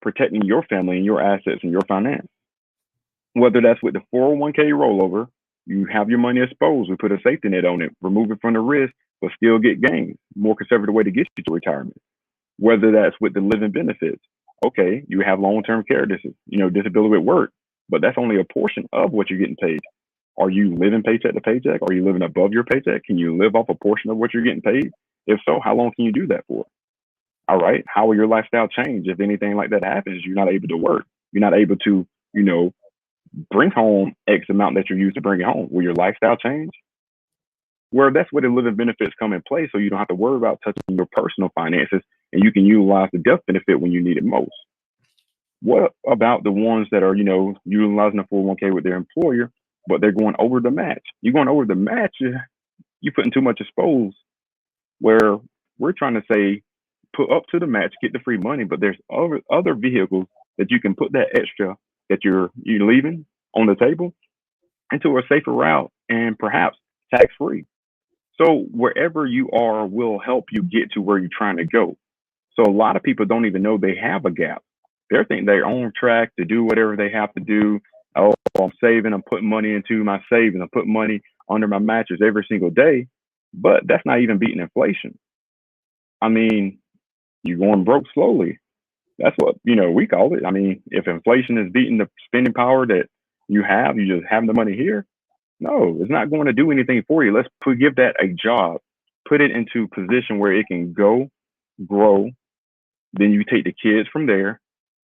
protecting your family and your assets and your finance. Whether that's with the 401k rollover, you have your money exposed, we put a safety net on it, remove it from the risk, but still get gains. More conservative way to get you to retirement. Whether that's with the living benefits. Okay, you have long-term care disability at work, but that's only a portion of what you're getting paid. Are you living paycheck to paycheck? Are you living above your paycheck? Can you live off a portion of what you're getting paid? If so, how long can you do that for? All right. How will your lifestyle change if anything like that happens? You're not able to work. You're not able to, bring home X amount that you're used to bringing home. Will your lifestyle change? Where that's where the living benefits come in place, so you don't have to worry about touching your personal finances, and you can utilize the death benefit when you need it most. What about the ones that are, utilizing a 401k with their employer, but they're going over the match? You're going over the match, you're putting too much exposed. Where we're trying to say, put up to the match, get the free money, but there's other vehicles that you can put that extra that you're leaving on the table into a safer route and perhaps tax free. So wherever you are will help you get to where you're trying to go. So a lot of people don't even know they have a gap. They're thinking they're on track to do whatever they have to do. Oh, I'm saving, I'm putting money into my savings, I'm putting money under my mattress every single day. But that's not even beating inflation. I mean, you're going broke slowly. That's what, we call it. I mean, if inflation is beating the spending power that you just have the money here. No, it's not going to do anything for you. Give that a job, put it into a position where it can go, grow. Then you take the kids from there,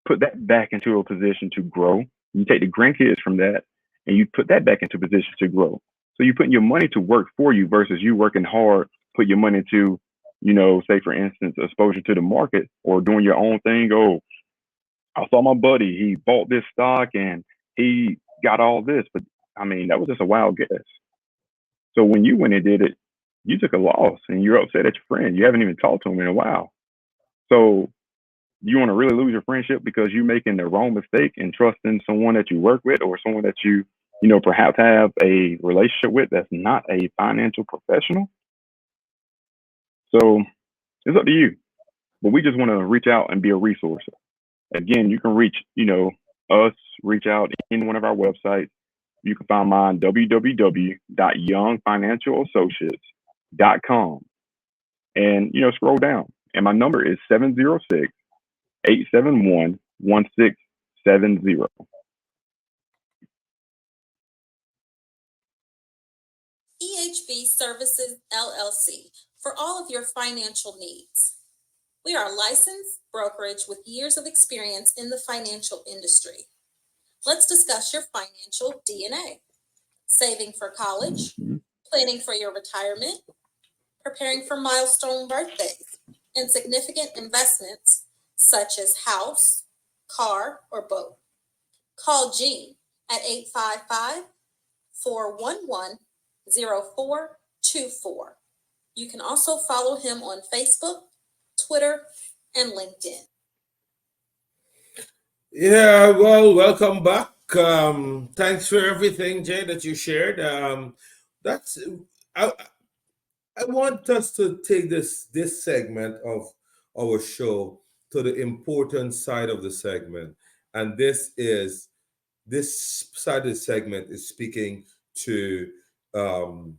put that back into a position to grow. You take the grandkids from that, and you put that back into a position to grow. So you're putting your money to work for you versus you working hard, put your money to, say for instance, exposure to the market or doing your own thing. Oh, I saw my buddy, he bought this stock and he got all this, but I mean, that was just a wild guess. So when you went and did it, you took a loss and you're upset at your friend. You haven't even talked to him in a while. So you want to really lose your friendship because you're making the wrong mistake and trusting someone that you work with or someone that perhaps have a relationship with that's not a financial professional. So it's up to you. But we just want to reach out and be a resource. Again, you can reach, us, reach out in one of our websites. You can find mine, www.youngfinancialassociates.com. And, scroll down. And my number is 706-871-1670. EHB Services LLC for all of your financial needs. We are a licensed brokerage with years of experience in the financial industry. Let's discuss your financial DNA. Saving for college, planning for your retirement, preparing for milestone birthdays, and significant investments such as house, car, or boat. Call Gene at 855-411-0424. You can also follow him on Facebook, Twitter, and LinkedIn. Yeah, well, welcome back. Thanks for everything, Jay, that you shared. That's I, I want us to take this segment of our show to the important side of the segment, and this side of the segment is speaking to um,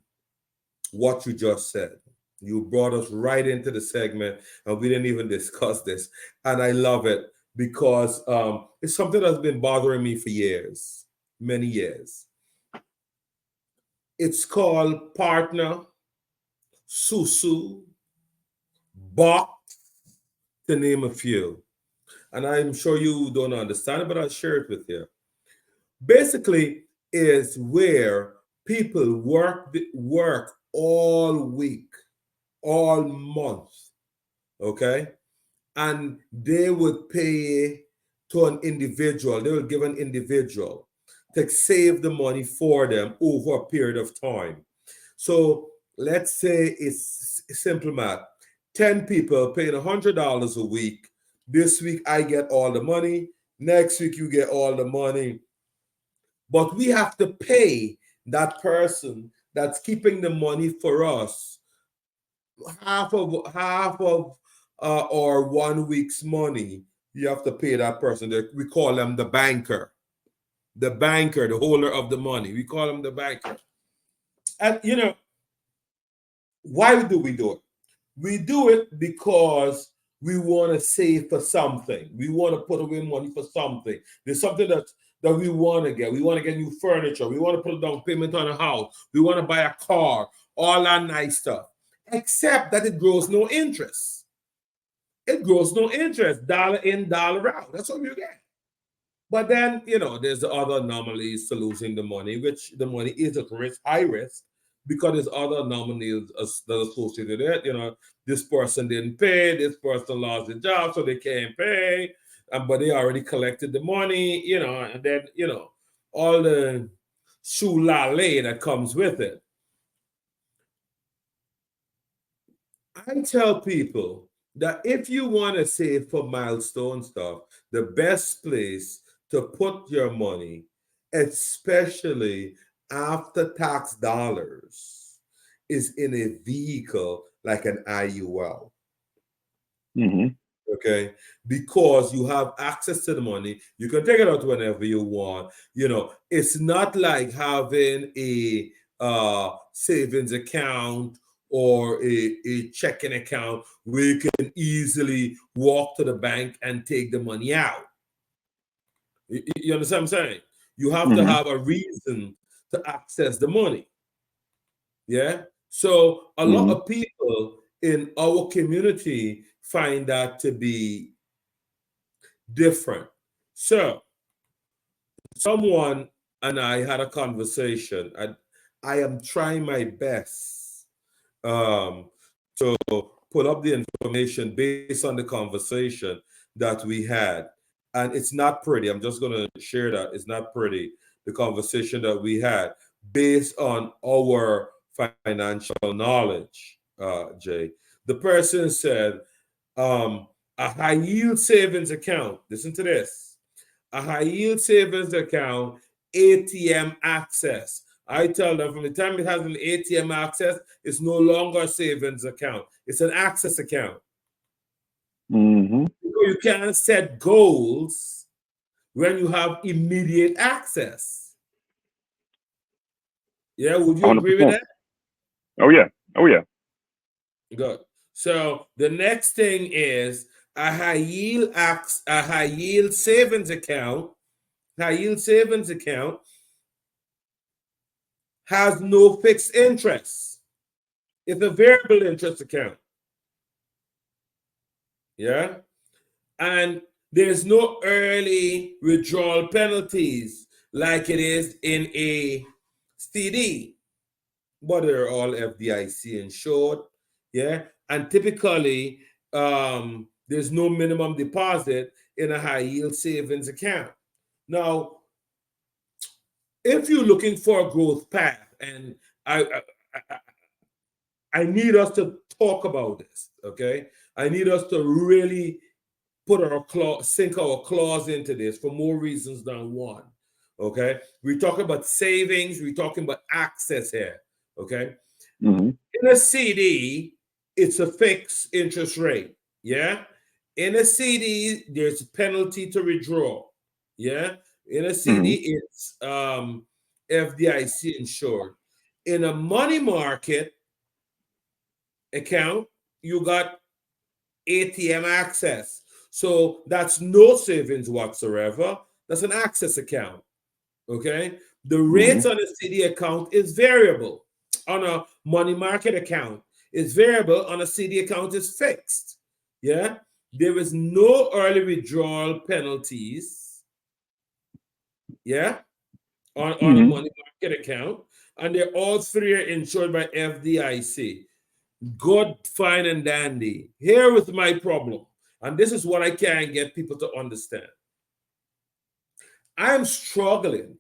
what you just said. You brought us right into the segment, and we didn't even discuss this. And I love it because it's something that's been bothering me for years, many years. It's called partner, susu, bot, to name a few. And I'm sure you don't understand it, but I'll share it with you. Basically, is where people work all week, all month, okay? And they would pay to an individual, they would give an individual to save the money for them over a period of time. So let's say it's simple math, 10 people paying $100 a week. This week I get all the money, next week you get all the money, but we have to pay that person that's keeping the money for us half of or 1 week's money. You have to pay that person. We call them the banker, the holder of the money. We call them the banker. And why do we do it? We do it because we want to save for something. We want to put away money for something. There's something that we want to get. We want to get new furniture. We want to put a down payment on a house. We want to buy a car. All that nice stuff. Except that it grows no interest. It grows no interest. Dollar in, dollar out. That's what you get. But then, there's the other anomalies to losing the money, which the money is at risk, high risk, because there's other anomalies that are associated with it. This person didn't pay, this person lost the job, so they can't pay, but they already collected the money, and then, all the shoo-la-lay that comes with it. I tell people that if you want to save for milestone stuff, the best place to put your money, especially after tax dollars, is in a vehicle like an IUL. Mm-hmm. Okay, because you have access to the money, you can take it out whenever you want. It's not like having a savings account or a checking account where you can easily walk to the bank and take the money out. You understand what I'm saying? You have to Mm-hmm. have a reason to access the money. Yeah. So a lot Mm-hmm. of people in our community find that to be different. So someone and I had a conversation. I am trying my best to put up the information based on the conversation that we had. And it's not pretty. I'm just going to share that. It's not pretty, the conversation that we had based on our financial knowledge, Jay. The person said, a high yield savings account, listen to this, a high yield savings account, ATM access. I tell them from the time it has an ATM access, it's no longer a savings account. It's an access account. Mm-hmm. You can't set goals when you have immediate access. Yeah, would you agree with 100%. that? Oh yeah. Oh yeah. Good. So the next thing is a high yield savings account. High yield savings account has no fixed interest. It's a variable interest account. Yeah. And there's no early withdrawal penalties like it is in a CD, but they're all FDIC insured. Yeah. And typically, there's no minimum deposit in a high yield savings account. Now, if you're looking for a growth path, and I, I need us to talk about this, okay? I need us to really sink our claws into this for more reasons than one. Okay, we're talking about savings, we're talking about access here. Okay, in a CD, it's a fixed interest rate. Yeah, in a CD, there's a penalty to withdraw. Yeah, in a CD, it's FDIC insured. In a money market account, you got ATM access. So that's no savings whatsoever. That's an access account. Okay. The rates on a CD account is variable. On a money market account is variable. On a CD account is fixed. Yeah. There is no early withdrawal penalties. Yeah. On a money market account. And they're all three are insured by FDIC. Good, fine, and dandy. Here is my problem. And this is what I can't get people to understand. I'm struggling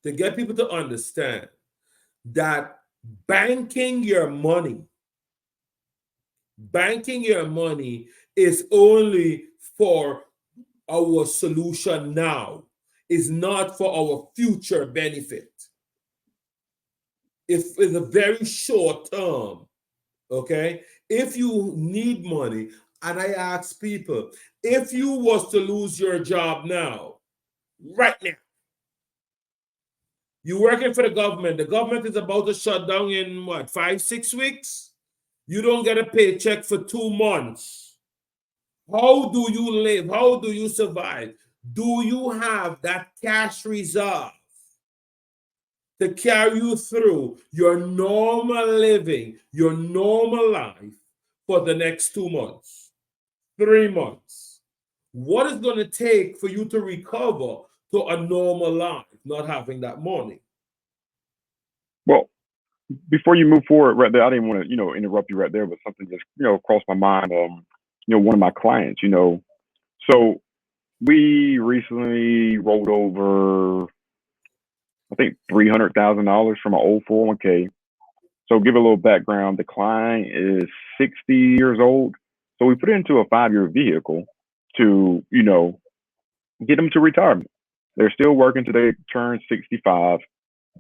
to get people to understand that banking your money is only for our solution now, is not for our future benefit. It's a very short term. Okay, if you need money, and I ask people, if you was to lose your job now, right now, you're working for the government is about to shut down in what, 5-6 weeks? You don't get a paycheck for 2 months. How do you live? How do you survive? Do you have that cash reserve to carry you through your normal living, your normal life for the next 2 months, 3 months? What is going to take for you to recover to a normal life, not having that money? Well, before you move forward right there, I didn't want to, interrupt you right there, but something just, crossed my mind. One of my clients, so we recently rolled over, I think, $300,000 from an old 401k. So give a little background. The client is 60 years old. So we put it into a 5-year vehicle to, get them to retirement. They're still working till they turn 65,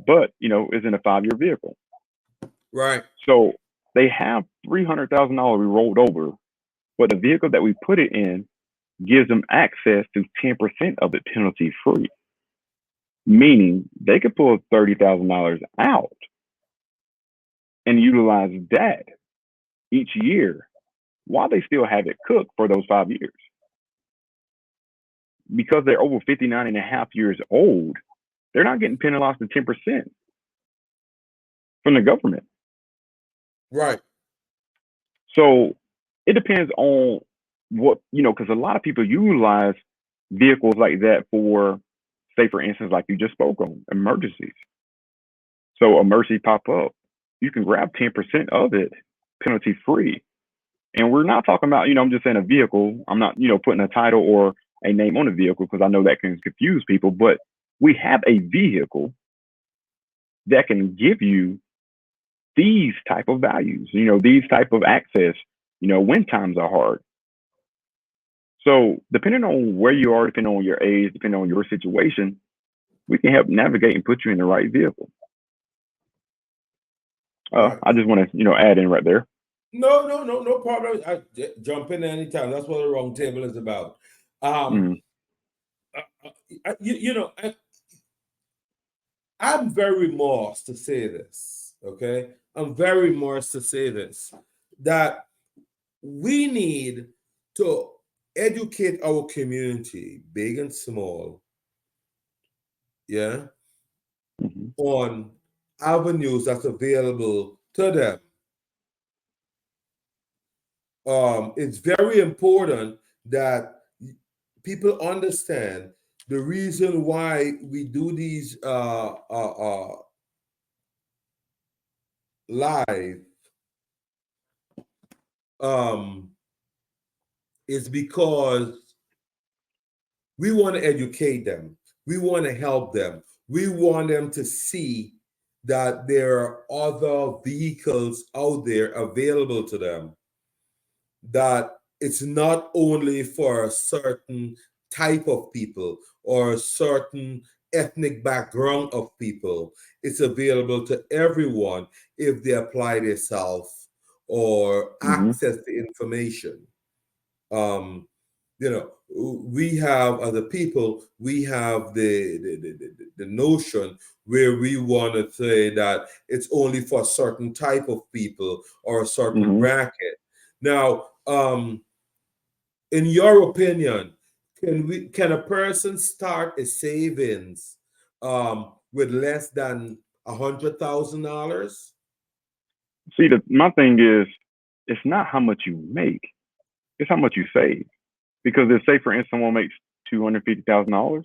but, it's in a 5-year vehicle. Right. So they have $300,000 we rolled over, but the vehicle that we put it in gives them access to 10% of it penalty free, meaning they could pull $30,000 out and utilize that each year while they still have it cooked for those 5 years. Because they're over 59 and a half years old, they're not getting penalized with 10% from the government. Right. So it depends on what, because a lot of people utilize vehicles like that for, say, for instance, like you just spoke on, emergencies. So emergency pop up, you can grab 10% of it penalty free. And we're not talking about, I'm just saying a vehicle. I'm not, putting a title or a name on a vehicle because I know that can confuse people, but we have a vehicle that can give you these type of values, these type of access, when times are hard. So depending on where you are, depending on your age, depending on your situation, we can help navigate and put you in the right vehicle. Right. I just want to, add in right there. No problem. I jump in anytime. That's what the Wrong Table is about. I'm very remorse to say this. Okay, I'm very remorse to say this, that we need to educate our community, big and small, yeah, on avenues that's available to them. It's very important that people understand the reason why we do these live is because we want to educate them. We want to help them. We want them to see that there are other vehicles out there available to them that it's not only for a certain type of people or a certain ethnic background of people. It's available to everyone if they apply themselves or Mm-hmm. access the information. Um, you know, we have, as a people, we have the notion where we want to say that it's only for a certain type of people or a certain Mm-hmm. bracket. Now, in your opinion, can a person start a savings with less than $100,000? See, my thing is, it's not how much you make; it's how much you save. Because if, say, for instance, someone makes $250,000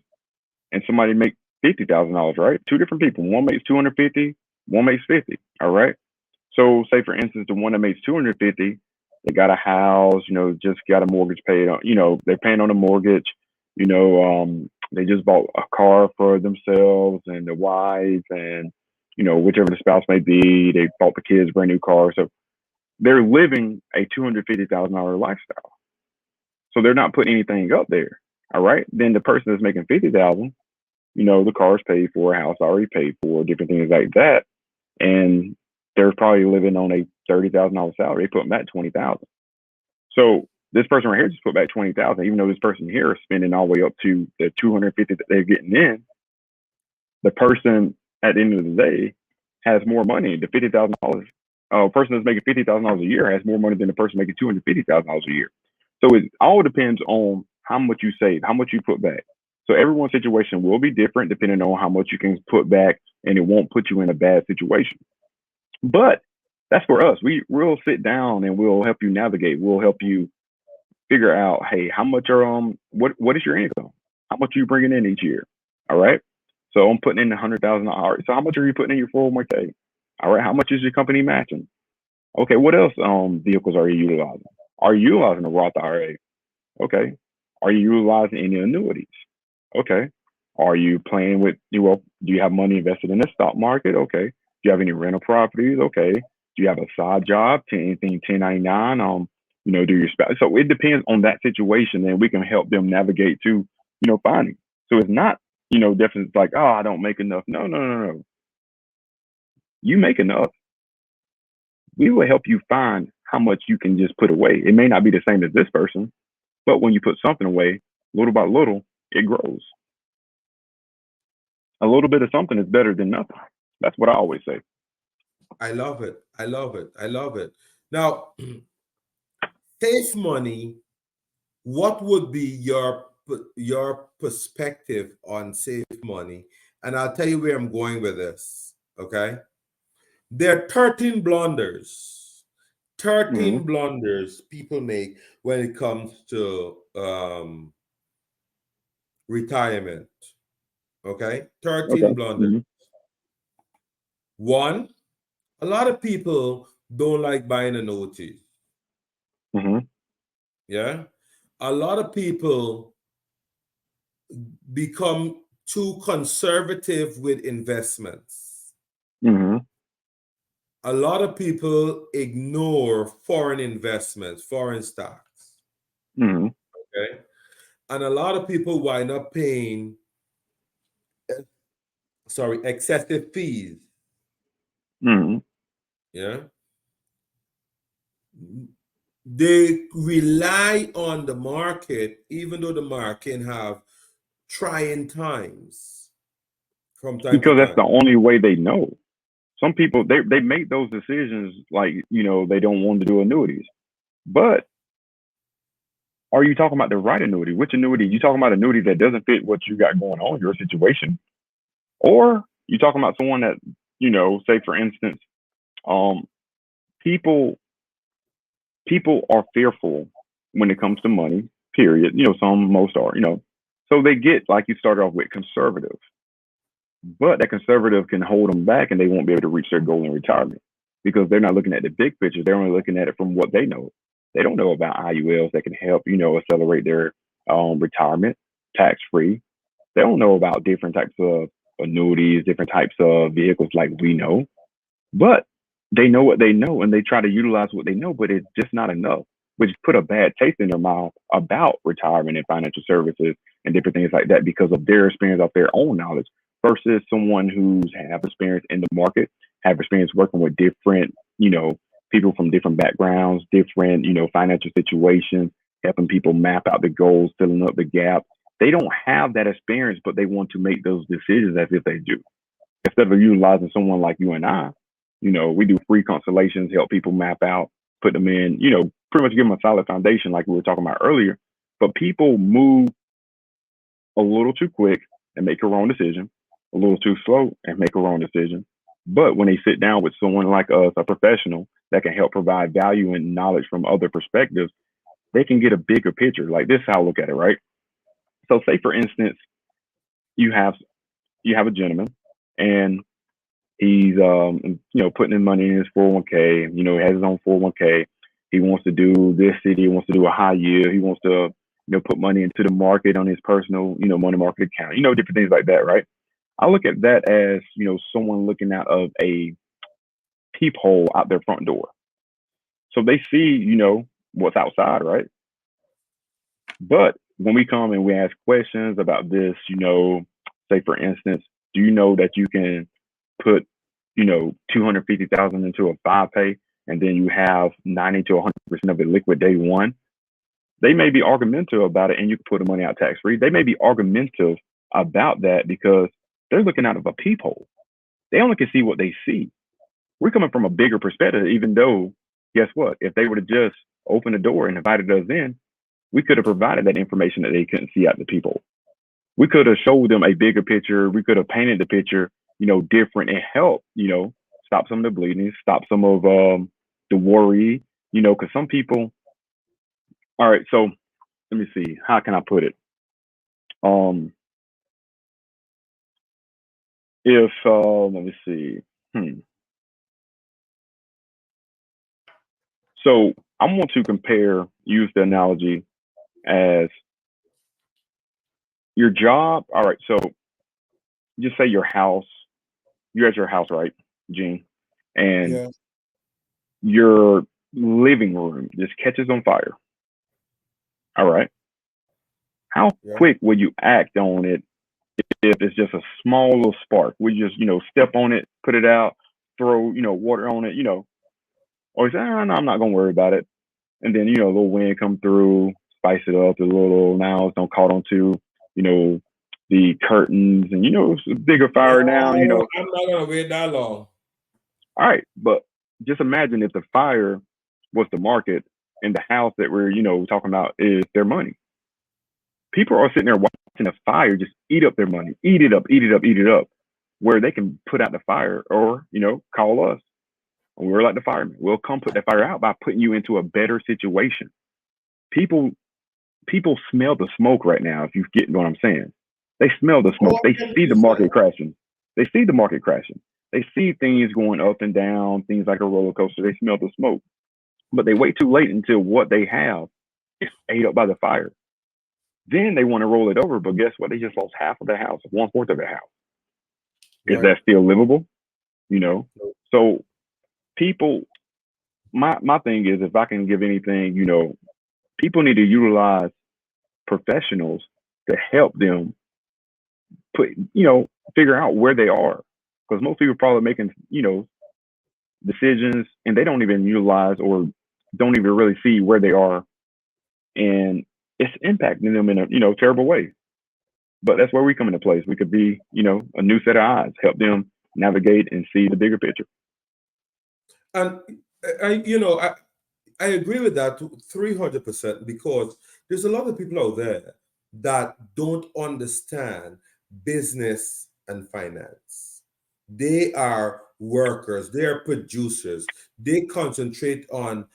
and somebody makes $50,000, right? Two different people. One makes 250, one makes 50. All right. So, say for instance, the one that makes 250, they got a house, just got a mortgage paid on, they're paying on a mortgage, they just bought a car for themselves and the wife and, whichever the spouse may be, they bought the kids brand new cars. So they're living a $250,000 lifestyle. So they're not putting anything up there. All right. Then the person that's making 50,000, the car's paid for, house already paid for, different things like that. And they're probably living on a $30,000 salary. They put them at 20,000. So this person right here just put back 20,000, even though this person here is spending all the way up to the 250 that they're getting in. The person at the end of the day has more money. The $50,000 person that's making $50,000 a year has more money than the person making $250,000 a year. So it all depends on how much you save, how much you put back. So everyone's situation will be different depending on how much you can put back, and it won't put you in a bad situation. But that's for us. We'll sit down and we'll help you navigate. We'll help you figure out, hey, how much are what is your income? How much are you bringing in each year? All right. So I'm putting in 100,000. All right. So how much are you putting in your 401k? All right. How much is your company matching? Okay. What else vehicles are you utilizing? Are you utilizing a Roth IRA? Okay. Are you utilizing any annuities? Okay. Are you playing with do you have money invested in the stock market? Okay. Do you have any rental properties? Okay. Do you have a side job? Anything 1099? Do your spouse. So it depends on that situation, and we can help them navigate to, finding. So it's not, definitely like, oh, I don't make enough. No, no, no, no. You make enough. We will help you find how much you can just put away. It may not be the same as this person, but when you put something away, little by little, it grows. A little bit of something is better than nothing. That's what I always say. I love it. I love it. I love it. Now, save money. What would be your perspective on save money? And I'll tell you where I'm going with this. Okay. There are 13 blunders. 13 Mm-hmm. blunders people make when it comes to retirement. Okay. 13 Okay. blunders. Mm-hmm. One, a lot of people don't like buying annuities. Mm-hmm. Yeah. A lot of people become too conservative with investments. Mm-hmm. A lot of people ignore foreign investments, foreign stocks. Mm-hmm. Okay. And a lot of people wind up paying, excessive fees. Mm-hmm. Yeah. They rely on the market, even though the market can have trying times from time to Because that's time. the only way they know. Some people they make those decisions like, they don't want to do annuities. But are you talking about the right annuity? Which annuity? You talking about annuity that doesn't fit what you got going on, your situation? Or you talking about someone that, say for instance, um, people people are fearful when it comes to money, period. Most are, So they get, like you started off with, conservative. But that conservative can hold them back and they won't be able to reach their goal in retirement because they're not looking at the big picture. They're only looking at it from what they know. They don't know about IULs that can help, accelerate their retirement tax free. They don't know about different types of annuities, different types of vehicles like we know. But they know what they know and they try to utilize what they know, but it's just not enough. which put a bad taste in their mouth about retirement and financial services and different things like that because of their experience of their own knowledge versus someone who's have experience in the market, have experience working with different, people from different backgrounds, different, financial situations, helping people map out the goals, filling up the gap. They don't have that experience, but they want to make those decisions as if they do. Instead of utilizing someone like you and I, we do free consultations, help people map out, put them in, pretty much give them a solid foundation like we were talking about earlier. But people move a little too quick and make a wrong decision, a little too slow and make a wrong decision. But when they sit down with someone like us, a professional that can help provide value and knowledge from other perspectives, they can get a bigger picture. Like this, is how I look at it, right? So, say for instance, you have a gentleman, and he's putting in money in his 401k. He has his own 401k. He wants to do this city. He wants to do a high yield. He wants to put money into the market on his personal money market account. Different things like that, right? I look at that as someone looking out of a peephole out their front door. So they see what's outside, right? But when we come and we ask questions about this, say for instance, do you know that you can put 250,000 into a 5-pay and then you have 90 to 100% of it liquid day one? They may be argumentative about it and you can put the money out tax free. They may be argumentative about that because they're looking out of a peephole. They only can see what they see. We're coming from a bigger perspective, even though, guess what? If they would have just opened the door and invited us in, we could have provided that information that they couldn't see out the people. We could have showed them a bigger picture. We could have painted the picture, different and help, stop some of the bleeding, stop some of the worry, because some people. All right, so let me see. How can I put it? If let me see. So I want to use the analogy as your job. All right, so just say you're at your house, right, Gene? And your living room just catches on fire. All right. How quick would you act on it if it's just a small little spark? Would you just, step on it, put it out, throw, water on it, or you say, no, I'm not going to worry about it. And then, a little wind come through, spice it up a little. Now it's don't caught onto, the curtains and, it's a bigger fire now, I'm not going to wait that long. All right. But just imagine if the fire was the market and the house that we're, talking about is their money. People are sitting there watching a fire just eat up their money, eat it up, where they can put out the fire or, call us. And we're like the firemen. We'll come put that fire out by putting you into a better situation. People smell the smoke right now, if you get what I'm saying. They smell the smoke. They see the market crashing. They see things going up and down, things like a roller coaster. They smell the smoke. But they wait too late until what they have is ate up by the fire. Then they want to roll it over, but guess what? They just lost half of the house, 1/4 of the house. Is that still livable? So people, my thing is, if I can give anything, people need to utilize professionals to help them figure out where they are. Because most people are probably making, decisions and they don't even utilize or don't even really see where they are. And it's impacting them in a, terrible way. But that's where we come into place. We could be, a new set of eyes, help them navigate and see the bigger picture. And I agree with that 300% because there's a lot of people out there that don't understand business and finance. They are workers, they are producers, they concentrate on.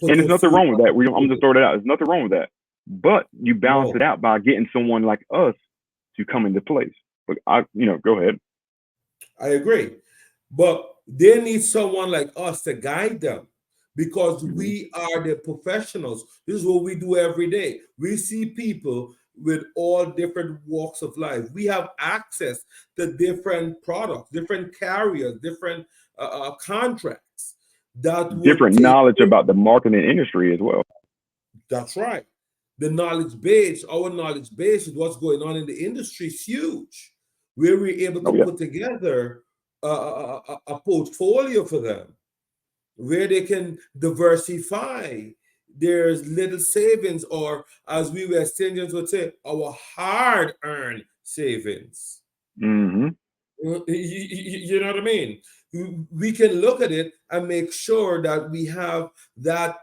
And there's nothing wrong with that. I'm just throwing it out. There's nothing wrong with that. But you balance it out by getting someone like us to come into place. But go ahead. I agree. But they need someone like us to guide them because we are the professionals. This is what we do every day. We see people with all different walks of life. We have access to different products, different carriers, different contracts. that would Different take. knowledge about the marketing industry as well. That's right. The knowledge base, our knowledge base of what's going on in the industry is huge. Where we're able to Oh yeah. put together a portfolio for them where they can diversify. There's little savings, or as we West Indians would say, our hard earned savings. Mm-hmm. You know what I mean? We can look at it and make sure that we have that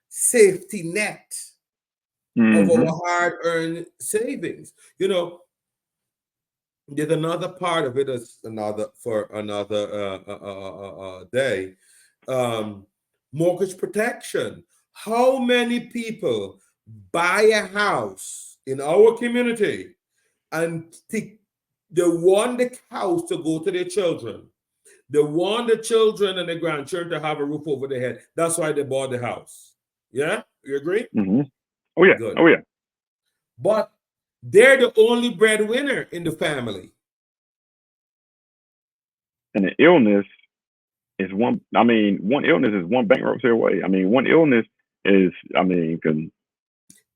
safety net of Mm-hmm. our hard-earned savings. You know, there's another part of it as another day. Um, Mortgage protection. How many people buy a house in our community and they want the house to go to their children? They want the children and the grandchildren to have a roof over their head. That's why they bought the house. Yeah, you agree? Mm-hmm. Oh yeah. Good. Oh yeah. But they're the only breadwinner in the family. And an illness is one. I mean, one illness is one bankruptcy away. I mean, one illness is. I mean,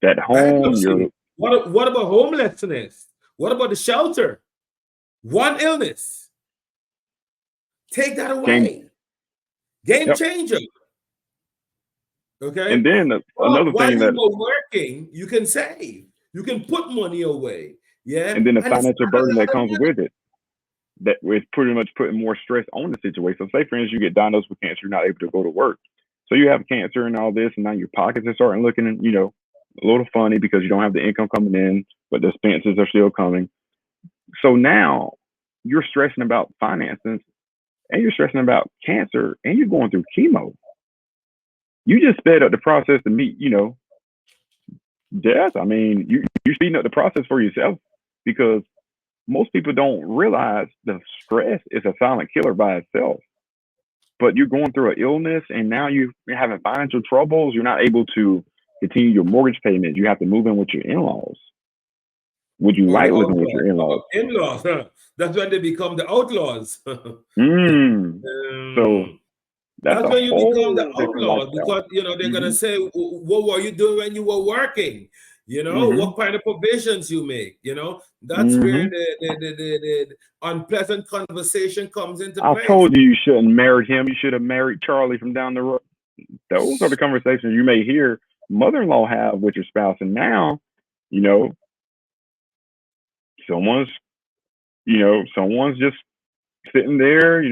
that home. You're Bankruptcy. What about homelessness? What about the shelter? One illness. Take that game. away. Game Yep. changer. Okay. And then another While thing you that, were working, you can save. You can put money away. Yeah. and then the And it's financial not a burden lot that of comes money. with it, that is pretty much putting more stress on the situation. So, say for instance, you get diagnosed with cancer, you're not able to go to work. So you have cancer and all this, and now your pockets are starting looking, a little funny because you don't have the income coming in, but the expenses are still coming. So now you're stressing about finances, and you're stressing about cancer, and you're going through chemo. You just sped up the process to meet, death. I mean, you're speeding up the process for yourself because most people don't realize the stress is a silent killer by itself. But you're going through an illness, and now you're having financial troubles. You're not able to continue your mortgage payments. You have to move in with your in-laws. Would you Or the like living with outlaws. your in-laws? In-laws. Huh? That's when they become the outlaws. So that's That's a when you become the whole different outlaw lifestyle. because they're gonna Hmm. say, "What were you doing when you were working? Hmm. What kind of provisions you make? That's where Hmm. the unpleasant conversation comes into I place." told you shouldn't marry him. You should have married Charlie from down the road. Those are the conversations you may hear mother-in-law have with your spouse. And now, you know, someone's, someone's just sitting there,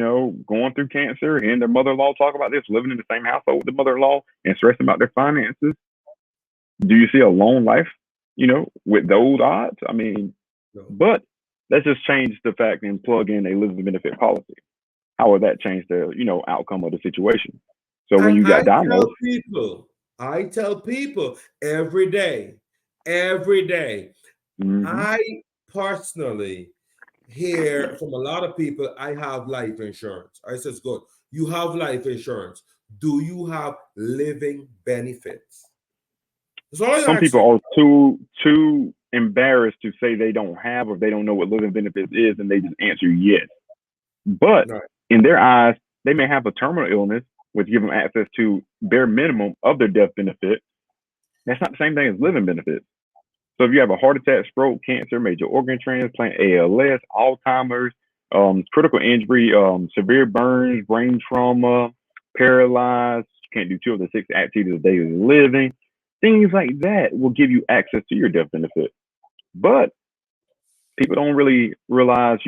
going through cancer, and their mother-in-law talk about this, living in the same household with the mother-in-law and stressing about their finances. Do you see a long life, with those odds? I mean, No. but let's just change the fact and plug in a living benefit policy. How would that change the, outcome of the situation? So when And you got diagnosed, I tell people every day, every day. mm-hmm, I personally hear from a lot of people, I have life insurance. I says, good. You have life insurance. Do you have living benefits? That's all I some ask people you. are too embarrassed to say they don't have or they don't know what living benefits is, and they just answer yes. But Right. in their eyes, they may have a terminal illness, which give them access to bare minimum of their death benefit. That's not the same thing as living benefits. So if you have a heart attack, stroke, cancer, major organ transplant, ALS, Alzheimer's, critical injury, severe burns, brain trauma, paralyzed, you can't do 2 of the 6 activities of daily living, things like that will give you access to your death benefit. But people don't really realize,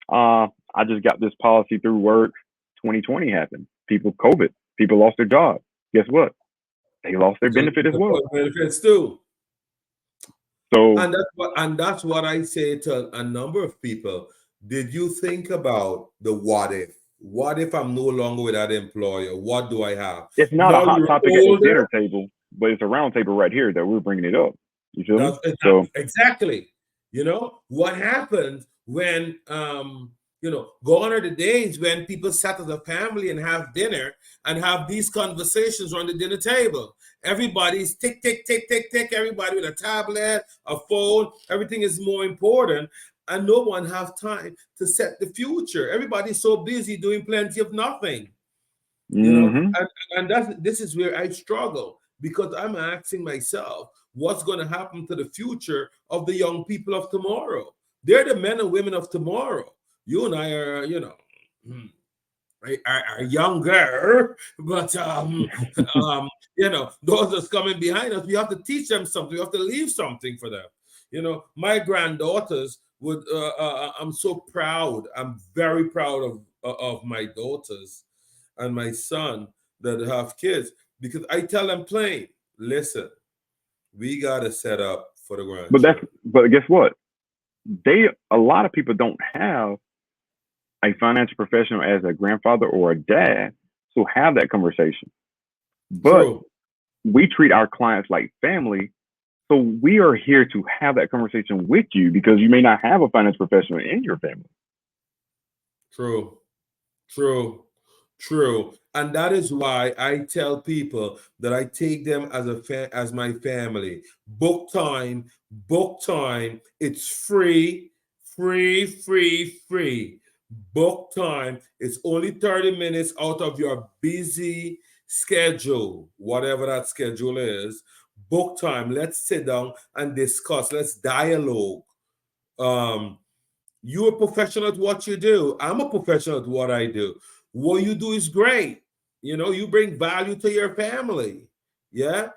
I just got this policy through work. 2020 happened. People lost their job. Guess what? They lost their benefit as well. Benefits too. So And that's what I say to a number of people. Did you think about the what if? What if I'm no longer with that employer? What do I have? it's not a Now hot you're topic at the older. dinner table, but it's a round table right here that we're bringing it up. You feel me? That's So exactly. What happens when gone are the days when people sat as a family and have dinner and have these conversations around the dinner table. Everybody's tick, tick, tick, tick, tick. Everybody with a tablet, a phone. Everything is more important, and no one have time to set the future. Everybody's so busy doing plenty of nothing. You know, Mm-hmm. and this is where I struggle, because I'm asking myself, what's going to happen to the future of the young people of tomorrow? They're the men and women of tomorrow. You and I are, are younger, but those that's coming behind us, we have to teach them something. We have to leave something for them. My granddaughters would. I'm so proud. I'm very proud of my daughters and my son that have kids, because I tell them plain, listen, we gotta set up for the grandchildren. But guess what? A lot of people don't have a financial professional as a grandfather or a dad, so have that conversation. But True. we treat our clients like family, so we are here to have that conversation with you because you may not have a financial professional in your family. True. True. True. And that is why I tell people that I take them as my family. Book time, book time. It's free, free, free, free. Book time. It's only 30 minutes out of your busy schedule, whatever that schedule is. Book time. Let's sit down and discuss. Let's dialogue. Um, you're a professional at what you do. I'm a professional at what I do. What you do is great. You bring value to your family. Yeah.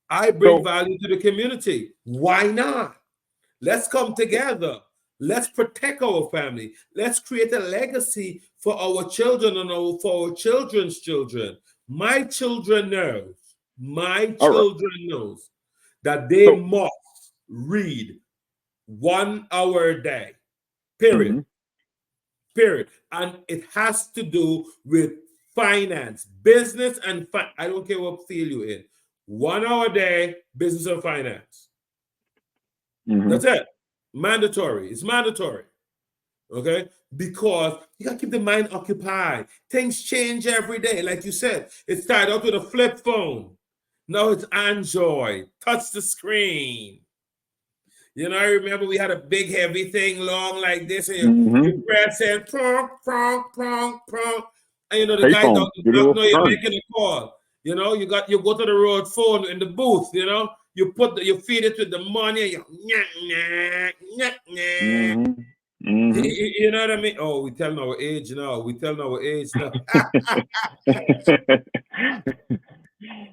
I bring So, value to the community. Why not? Let's come together. Let's protect our family. Let's create a legacy for our children and for our children's children. My children knows. My all right. children knows that they So, must read 1 hour a day. Period. mhm. Period. And it has to do with finance, business, and I don't care what field you're in. 1 hour a day, business and finance. Mhm. That's it. Mandatory. It's mandatory. Okay? Because you gotta keep the mind occupied. Things change every day. Like you said, it started out with a flip phone. Now it's Android. Touch the screen. I remember we had a big heavy thing long like this, and you Mhm. press it, prong, prong, prong, prong, and the guy down Payphone. the Get a block, little no, you're stern. making a call. You go to the road phone in the booth, you feed it with the money, and you nyah, nyah, nyah. Mhm. Mhm. You know what I mean? Oh, we telling our age now. We telling our age now.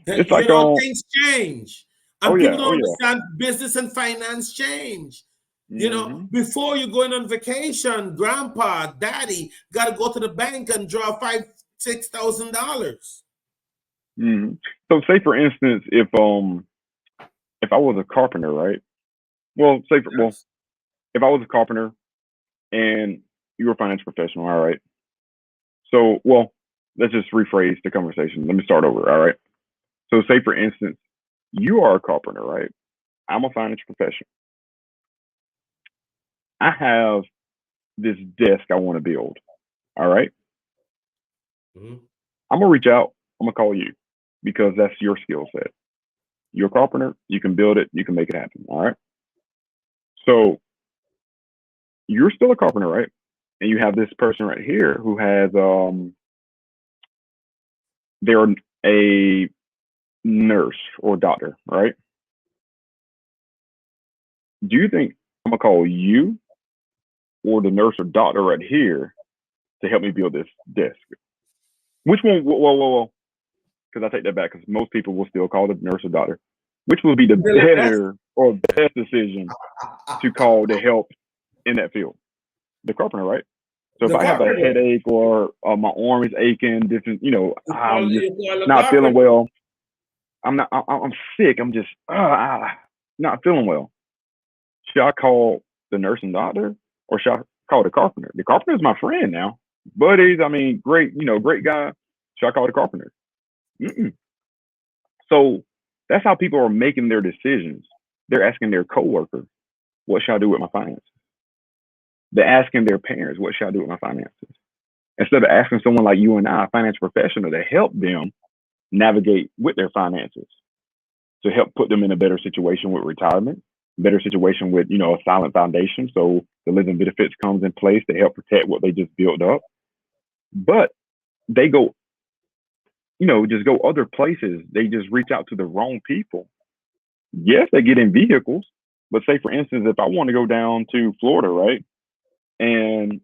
It's like on. Things change, Oh and people yeah. don't Oh yeah. understand business and finance change. Mhm. Before you're going on vacation, grandpa, daddy got to go to the bank and draw $5,000-$6,000. Mhm. So, say for instance, if I was a carpenter, right? Well, Yes. if I was a carpenter and you were a financial professional, all right. So, let's just rephrase the conversation. Let me start over, all right. So, say for instance, you are a carpenter, right? I'm a financial professional. I have this desk I want to build, all right. Mhm. I'm gonna reach out. I'm gonna call you because that's your skill set. You're a carpenter. You can build it. You can make it happen. All right. So you're still a carpenter, right? And you have this person right here who has they're a nurse or doctor, right? Do you think I'm gonna call you or the nurse or doctor right here to help me build this desk? Which one? Whoa, whoa, whoa! Because I take that back. Because most people will still call the nurse or doctor. Which will be the Still a mess. better or best decision to call to help in that field? The carpenter, right? So if The I have a carpenter. headache or my arm is aching, different, I'm just You call the not feeling carpenter. well. I'm not. I'm sick. I'm just not feeling well. Should I call the nurse and doctor, or should I call the carpenter? The carpenter is my friend now, buddies. I mean, great, great guy. Should I call the carpenter? Mm-mm. So that's how people are making their decisions. They're asking their coworker, "What should I do with my finances?" They're asking their parents, "What should I do with my finances?" Instead of asking someone like you and I, a financial professional, to help them navigate with their finances, to help put them in a better situation with retirement, better situation with, a silent foundation. So the living benefits comes in place to help protect what they just built up. But they go just go other places. They just reach out to the wrong people. Yes, they get in vehicles, but say for instance, if I want to go down to Florida, right, and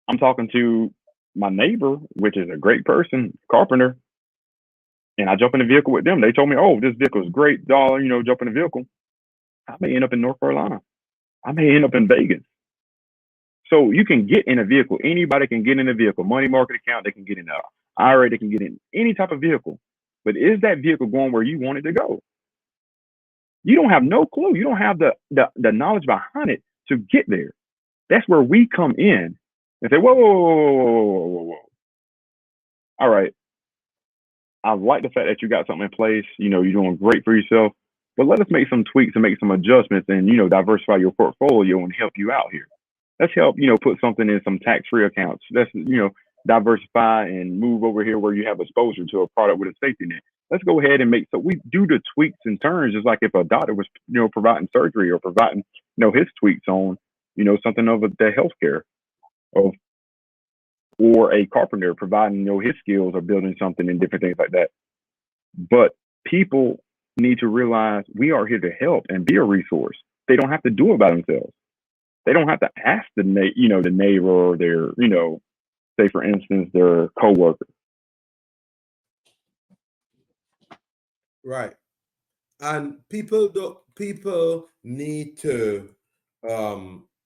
I'm talking to my neighbor, which is a great person, carpenter, and I jump in the vehicle with them. They told me, "Oh, this vehicle is great, dollar." Jump in the vehicle. I may end up in North Carolina. I may end up in Vegas. So you can get in a vehicle. Anybody can get in a vehicle. Money market account, they can get in a IRA, they can get in any type of vehicle. But is that vehicle going where you want it to go? You don't have no clue. You don't have the knowledge behind it to get there. That's where we come in and say, whoa, whoa, whoa, whoa, whoa, whoa, whoa, whoa. All right. I like the fact that you got something in place. You're doing great for yourself. But let us make some tweaks and make some adjustments and, diversify your portfolio and help you out here. Let's help, put something in some tax-free accounts. Let's, diversify and move over here where you have exposure to a product with a safety net. Let's go ahead and so we do the tweaks and turns, just like if a doctor was, providing surgery or providing, his tweaks on, something of the healthcare of, or a carpenter providing, his skills or building something and different things like that. But people need to realize we are here to help and be a resource. They don't have to do it by themselves. They don't have to ask the neighbor or their, say for instance, their coworker. Right. And people need to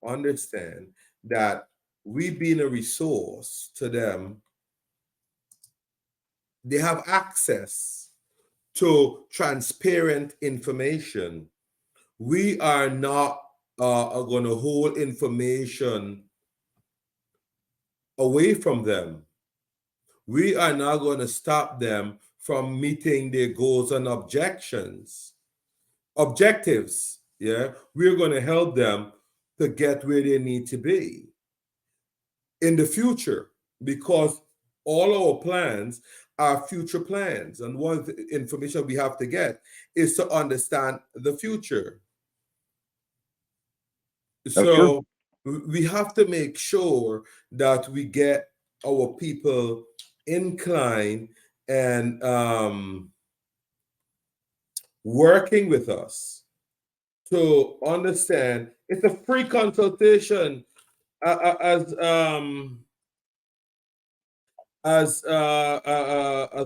understand that we being a resource to them, they have access to transparent information. We are not going to hold information away from them. We are not going to stop them from meeting their goals and objectives. Yeah, we're going to help them to get where they need to be in the future, because all our plans are future plans. And one of the information we have to get is to understand the future. That's true. So we have to make sure that we get our people inclined and working with us to understand. It's a free consultation, as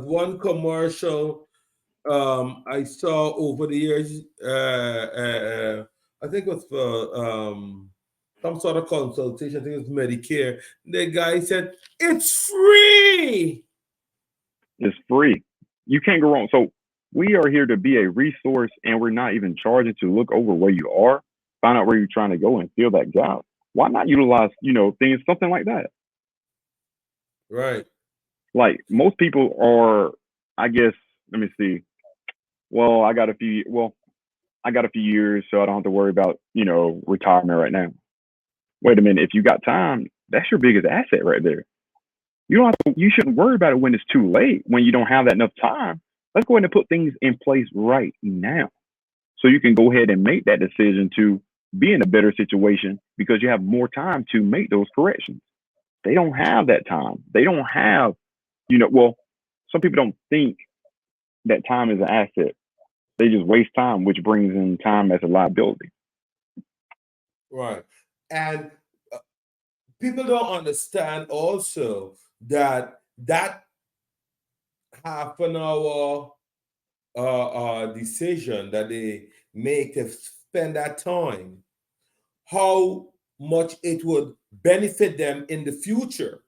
one commercial I saw over the years. I think it was for some sort of consultation. I think it's Medicare. The guy said it's free. It's free. You can't go wrong. So we are here to be a resource, and we're not even charging to look over where you are, find out where you're trying to go, and fill that gap. Why not utilize, things, something like that? Right. Like most people are, I guess. Let me see. Well, I got a few. Well, I got a few years, so I don't have to worry about, retirement right now. Wait a minute. If you got time, that's your biggest asset right there. You shouldn't worry about it when it's too late, when you don't have that enough time. Let's go ahead and put things in place right now, so you can go ahead and make that decision to be in a better situation because you have more time to make those corrections. They don't have that time. They don't have, well, some people don't think that time is an asset. They just waste time, which brings in time as a liability. Right. And people don't understand also that half an hour decision that they make to spend that time, how much it would benefit them in the future,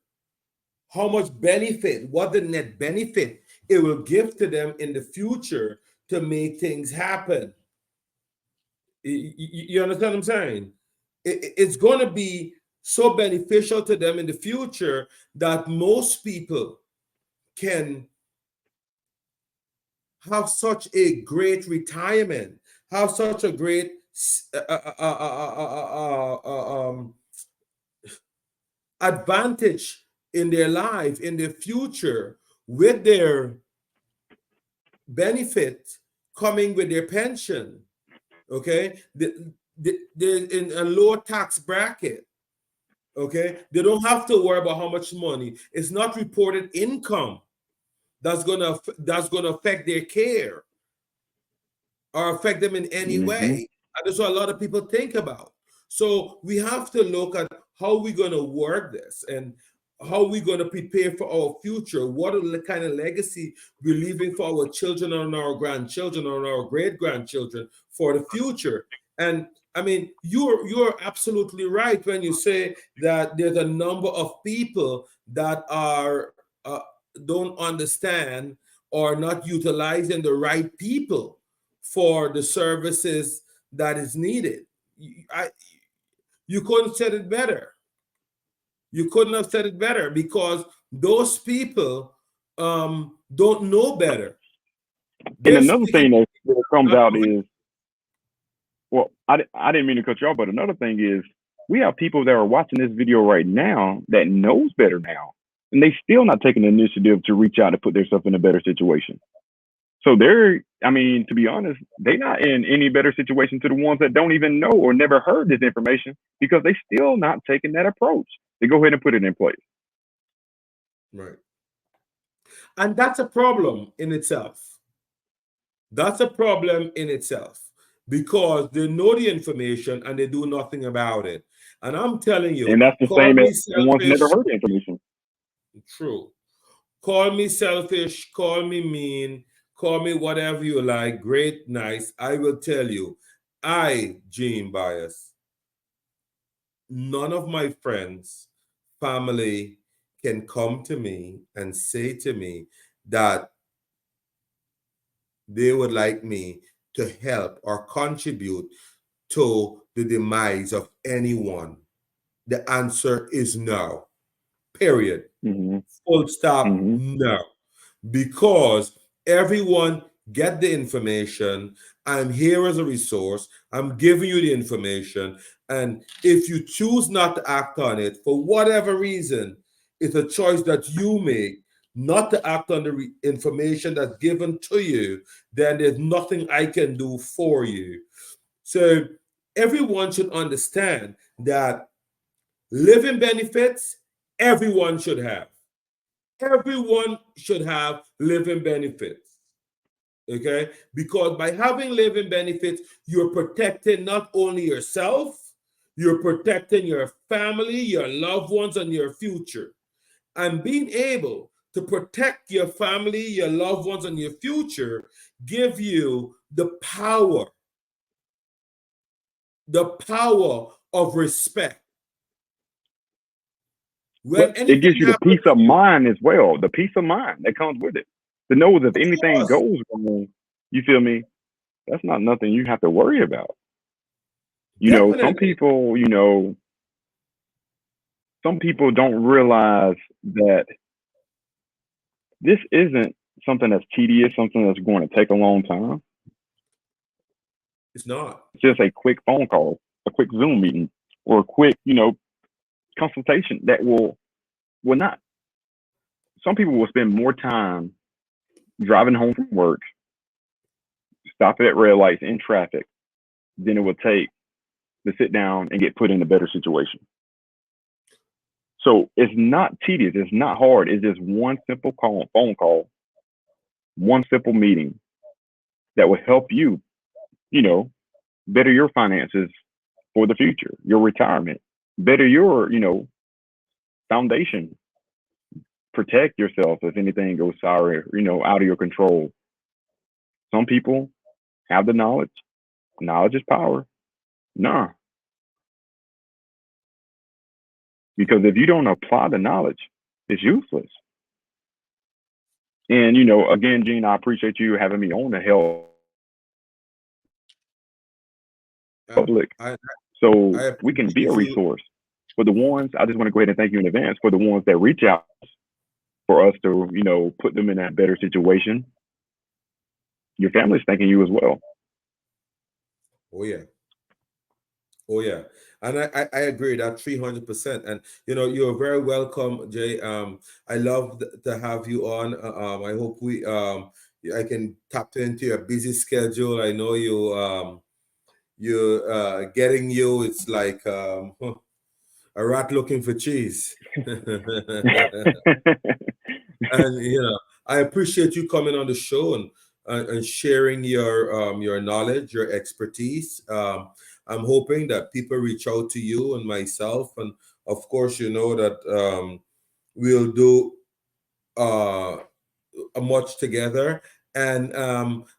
how much benefit, what the net benefit it will give to them in the future to make things happen. You understand what I'm saying? It's going to be so beneficial to them in the future that most people can have such a great retirement, have such a great advantage in their life, in their future, with their benefit coming with their pension. Okay, they're in a lower tax bracket. Okay, they don't have to worry about how much money. It's not reported income that's gonna affect their care or affect them in any way. And that's what a lot of people think about. So we have to look at how we're going to work this and how we're going to prepare for our future. What are the kind of legacy we're leaving for our children and our grandchildren and our great grandchildren for the future? And I mean, you're absolutely right when you say that there's a number of people that are don't understand or not utilizing the right people for the services that is needed. You couldn't have said it better. You couldn't have said it better because those people don't know better. And They're another thing speaking. that comes out is, well, I didn't mean to cut you off, but another thing is we have people that are watching this video right now that knows better now, and they still not taking the initiative to reach out and put themselves in a better situation. So I mean, to be honest, they're not in any better situation to the ones that don't even know or never heard this information because they still not taking that approach to go ahead and put it in place. Right. And that's a problem in itself. That's a problem in itself because they know the information and they do nothing about it. And I'm telling you, And that's the call same as me the ones selfish. never heard the information. True. Call me selfish, call me mean, call me whatever you like, great, nice. I will tell you, Gene Bias, none of my friends, family can come to me and say to me that they would like me to help or contribute to the demise of anyone. The answer is no. Period. Full stop. No. Because everyone get the information. I'm here as a resource. I'm giving you the information. And if you choose not to act on it for whatever reason, it's a choice that you make not to act on the information that's given to you, then there's nothing I can do for you. So everyone should understand that living benefits, everyone should have. Everyone should have living benefits. Okay? Because by having living benefits, you're protecting not only yourself, you're protecting your family, your loved ones, and your future. And being able to protect your family, your loved ones, and your future give you the power of respect. When But it gives anything you the happens peace of to you, mind as well. The peace of mind that comes with it. To know that if of anything course, goes wrong, you feel me? That's not nothing you have to worry about. Some definitely, people, some people don't realize that this isn't something that's tedious, something that's going to take a long time. it's not. It's just a quick phone call, a quick Zoom meeting, or a quick, consultation that will not. Some people will spend more time driving home from work, stopping at red lights in traffic, than it would take to sit down and get put in a better situation. So it's not tedious. It's not hard. It's just one simple phone call, one simple meeting that will help you, better your finances for the future, your retirement, better your, foundation, protect yourself if anything goes sour, out of your control. Some people have the knowledge. Knowledge is power. Nah. Because if you don't apply the knowledge, it's useless. And, again, Gene, I appreciate you having me on to help public I so I we can be a appreciate you. resource for the ones. I just want to go ahead and thank you in advance for the ones that reach out for us to, put them in that better situation. Your family's thanking you as well. Oh yeah. Oh yeah, and I agree that 300%. And you're very welcome, Jay. I love to have you on. I hope I can tap into your busy schedule. I know getting you. It's like a rat looking for cheese. And I appreciate you coming on the show and sharing your knowledge, your expertise. I'm hoping that people reach out to you and myself, and of course, you know that we'll do uh, much together. And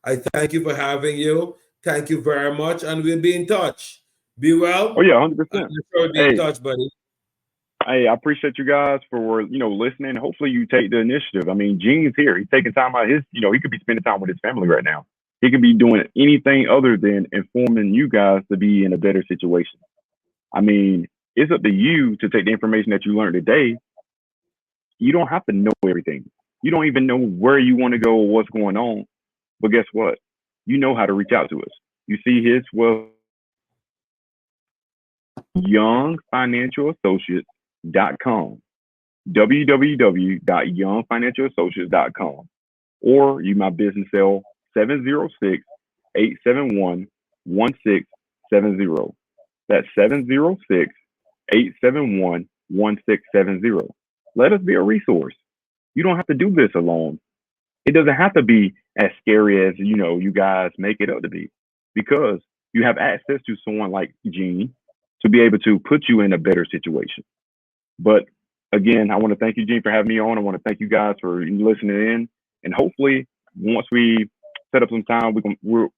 I thank you for having you. Thank you very much, and we'll be in touch. Be Oh well. yeah, And 100%. we'll be in Hey, touch, buddy. I appreciate you guys for listening. Hopefully, you take the initiative. I mean, Gene's here. He's taking time out. He could be spending time with his family right now. He could be doing anything other than informing you guys to be in a better situation. I mean, it's up to you to take the information that you learned today. You don't have to know everything. You don't even know where you want to go or what's going on. But guess what? You know how to reach out to us. You see his youngfinancialassociates.com, www.youngfinancialassociates.com, or you my business cell 706-871-1670. That's 706-871-1670. Let us be a resource. You don't have to do this alone. It doesn't have to be as scary as you guys make it up to be, because you have access to someone like Gene to be able to put you in a better situation. But again, I want to thank you, Gene, for having me on. I want to thank you guys for listening in, and hopefully, once we set up some time, we'll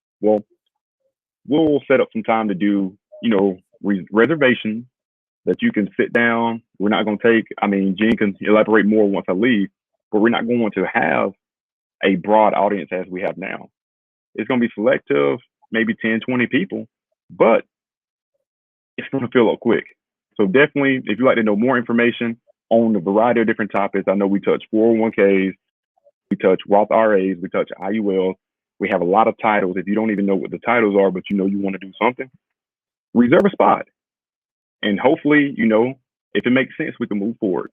set up some time to do reservation that you can sit down. We're not going to take. I mean, Gene can elaborate more once I leave, but we're not going to have a broad audience as we have now. It's going to be selective, maybe 10, 20 people, but it's going to fill up quick. So definitely, if you'd like to know more information on the variety of different topics, I know we touch 401ks, we touch Roth RAs, we touch IULs. We have a lot of titles. If you don't even know what the titles are, but you want to do something, reserve a spot. And hopefully, if it makes sense, we can move forward.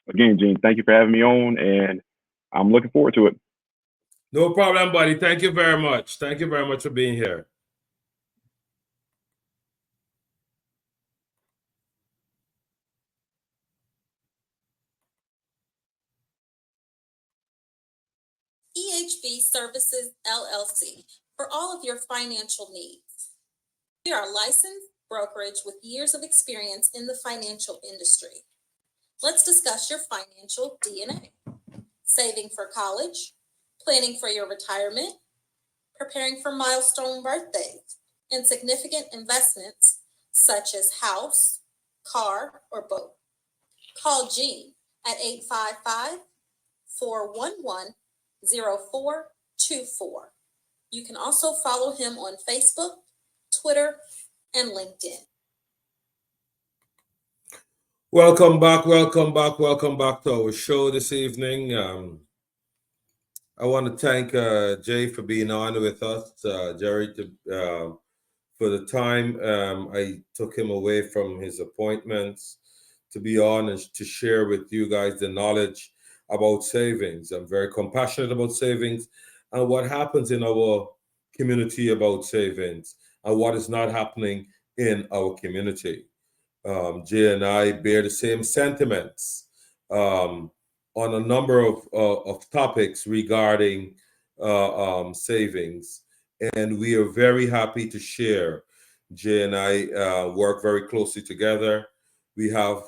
Again, Gene, thank you for having me on, and I'm looking forward to it. No problem, buddy. Thank you very much. Thank you very much for being here. EHB Services LLC for all of your financial needs. We are a licensed brokerage with years of experience in the financial industry. Let's discuss your financial DNA. Saving for college, planning for your retirement, preparing for milestone birthdays, and significant investments such as house, car, or boat. Call Gene at 855-411-0424. You can also follow him on Facebook, Twitter, and LinkedIn. Welcome back to our show this evening. I want to thank Jay for being on with us, Jerry, for the time. I took him away from his appointments to be on and to share with you guys the knowledge about savings. I'm very compassionate about savings and what happens in our community about savings and what is not happening in our community. Jay and I bear the same sentiments um, on a number of topics regarding savings, and we are very happy to share. Jay and I work very closely together. We have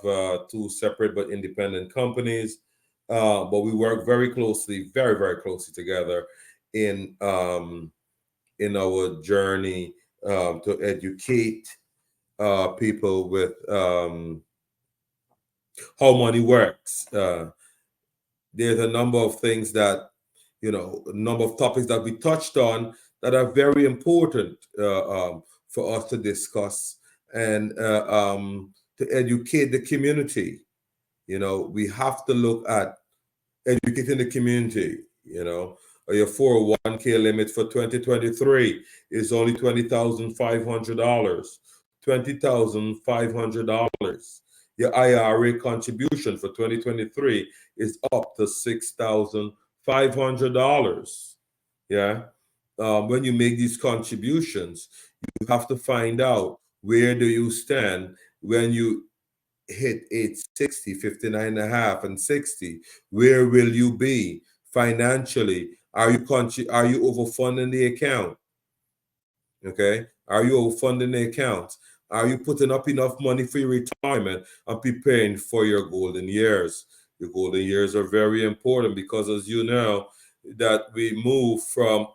two separate but independent companies, but we work very closely, very closely together in our journey to educate people with how money works. There's a number of things that, a number of topics that we touched on that are very important for us to discuss and to educate the community. We have to look at educating the community. Your 401k limit for 2023 is only $20,500. $20,500. Your IRA contribution for 2023 is up to $6,500. Yeah. When you make these contributions, you have to find out where do you stand when you hit age 60, 59 and a half, and 60. Where will you be financially? Are you overfunding the account? Okay, are you overfunding the account? Are you putting up enough money for your retirement and preparing for your golden years? Your golden years are very important because, as you know, that we move from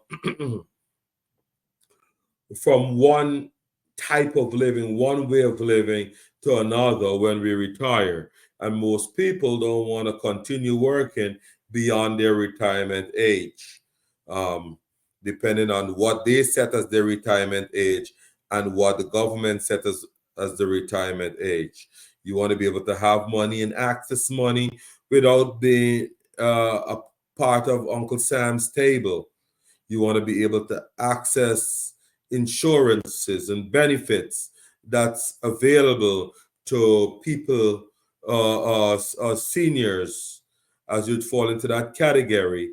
one type of living, one way of living to another when we retire. And most people don't want to continue working beyond their retirement age, um, depending on what they set as their retirement age and what the government set as the retirement age. You want to be able to have money and access money without being a part of Uncle Sam's table. You want to be able to access insurances and benefits that's available to people, seniors, as you'd fall into that category,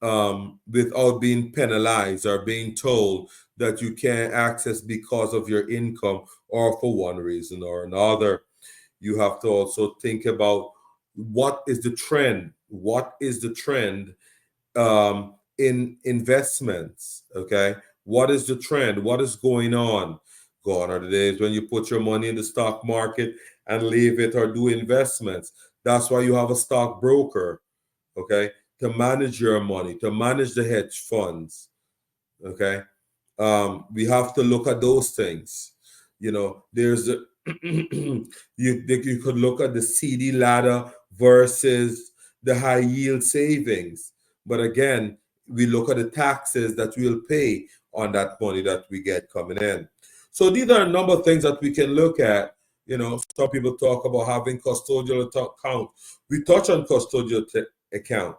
without being penalized or being told that you can't access because of your income or for one reason or another. You have to also think about what is the trend? What is the trend in investments? Okay, what is the trend? What is going on? Gone are the days when you put your money in the stock market and leave it or do investments. That's why you have a stockbroker, okay, to manage your money, to manage the hedge funds. Okay, we have to look at those things. You know, there's a you could look at the CD ladder versus the high yield savings. But again, we look at the taxes that we'll pay on that money that we get coming in. So these are a number of things that we can look at. You know, some people talk about having custodial account. We touch on custodial account,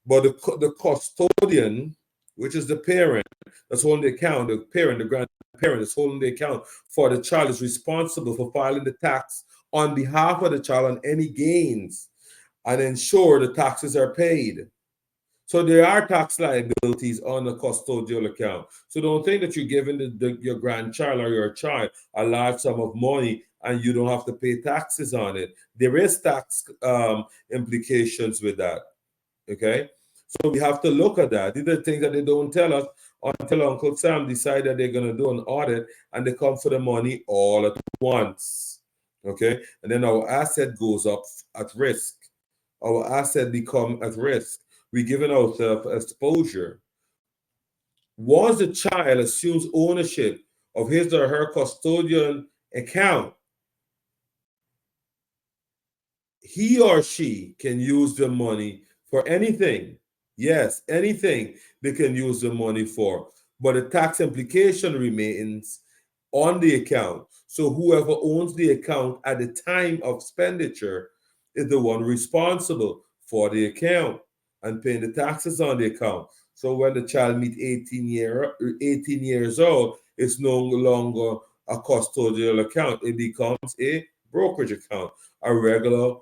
but the custodian, which is the parent that's holding the account, the parent, the grandparent is holding the account for the child, is responsible for filing the tax on behalf of the child on any gains and ensure the taxes are paid. So there are tax liabilities on a custodial account. So don't think that you're giving your grandchild or your child a large sum of money and you don't have to pay taxes on it. There is tax implications with that. Okay, so we have to look at that. These are things that they don't tell us until Uncle Sam decide that they're going to do an audit and they come for the money all at once. Okay, and then our asset goes up at risk. Our asset become at risk. We're giving ourselves exposure. Once the child assumes ownership of his or her custodian account, he or she can use the money for anything. Yes, anything they can use the money for. But the tax implication remains on the account. So whoever owns the account at the time of expenditure is the one responsible for the account and paying the taxes on the account. So when the child meets 18 years old, it's no longer a custodial account. It becomes a brokerage account, a regular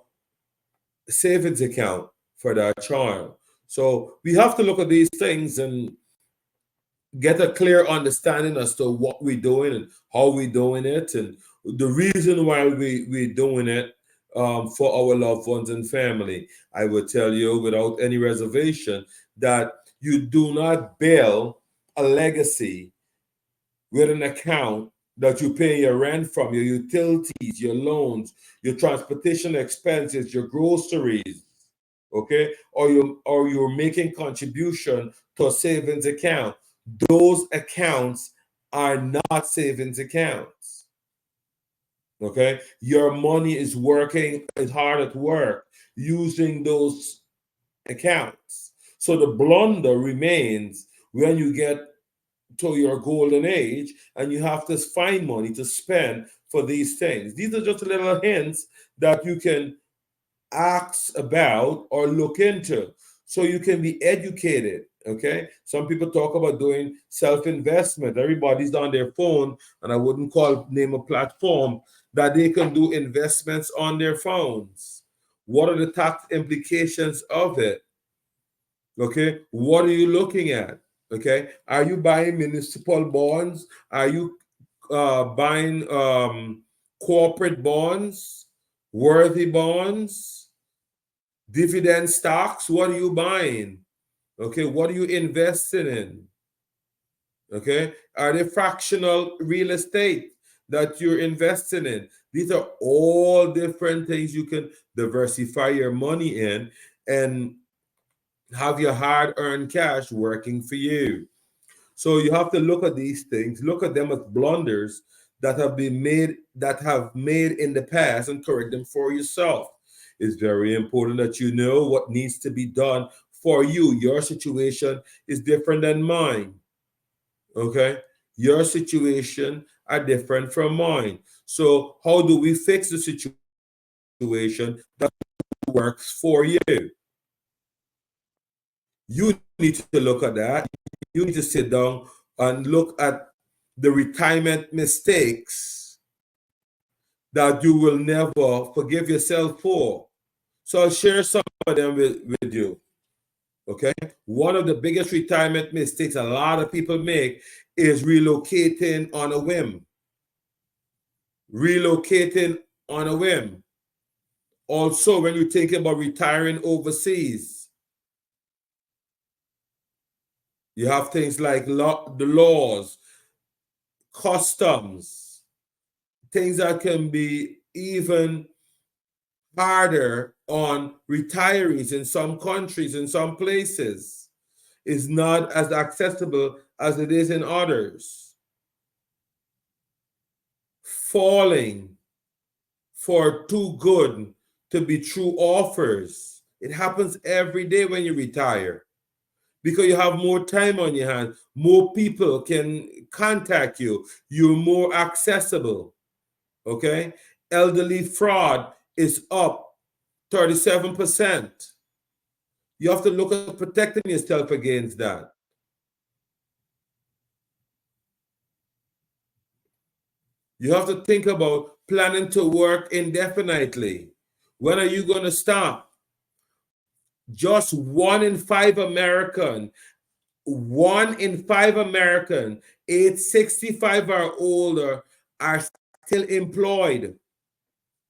savings account for that child. So we have to look at these things and get a clear understanding as to what we're doing and how we're doing it and the reason why we're doing it, for our loved ones and family. I will tell you without any reservation that you do not build a legacy with an account that you pay your rent from, your utilities, your loans, your transportation expenses, your groceries, okay, or you're making contribution to a savings account. Those accounts are not savings accounts. Okay, your money is working, is hard at work using those accounts. So the blunder remains when you get to your golden age and you have to find money to spend for these things. These are just little hints that you can ask about or look into so you can be educated. Okay, some people talk about doing self-investment. Everybody's on their phone, and I wouldn't name a platform that they can do investments on their phones. What are the tax implications of it? Okay, what are you looking at? Okay, are you buying municipal bonds? Are you buying corporate bonds, worthy bonds, dividend stocks? What are you buying? Okay, what are you investing in? Okay, are they fractional real estate that you're investing in? These are all different things you can diversify your money in and have your hard earned cash working for you. So you have to look at these things, look at them as blunders that have made in the past and correct them for yourself. It's very important that you know what needs to be done for you. Your situation is different than mine. Okay? Your situation are different from mine. So how do we fix the situation that works for you? You need to look at that. You need to sit down and look at the retirement mistakes that you will never forgive yourself for. So I'll share some of them with you. Okay. One of the biggest retirement mistakes a lot of people make is relocating on a whim. Relocating on a whim. Also, when you're thinking about retiring overseas, you have things like the laws, customs, things that can be even harder on retirees in some countries, in some places, is not as accessible as it is in others. Falling for too good to be true offers. It happens every day when you retire because you have more time on your hands. More people can contact you. You're more accessible. Okay? Elderly fraud is up 37%. You have to look at protecting yourself against that. You have to think about planning to work indefinitely. When are you going to stop? Just one in five American age 65 or older are still employed.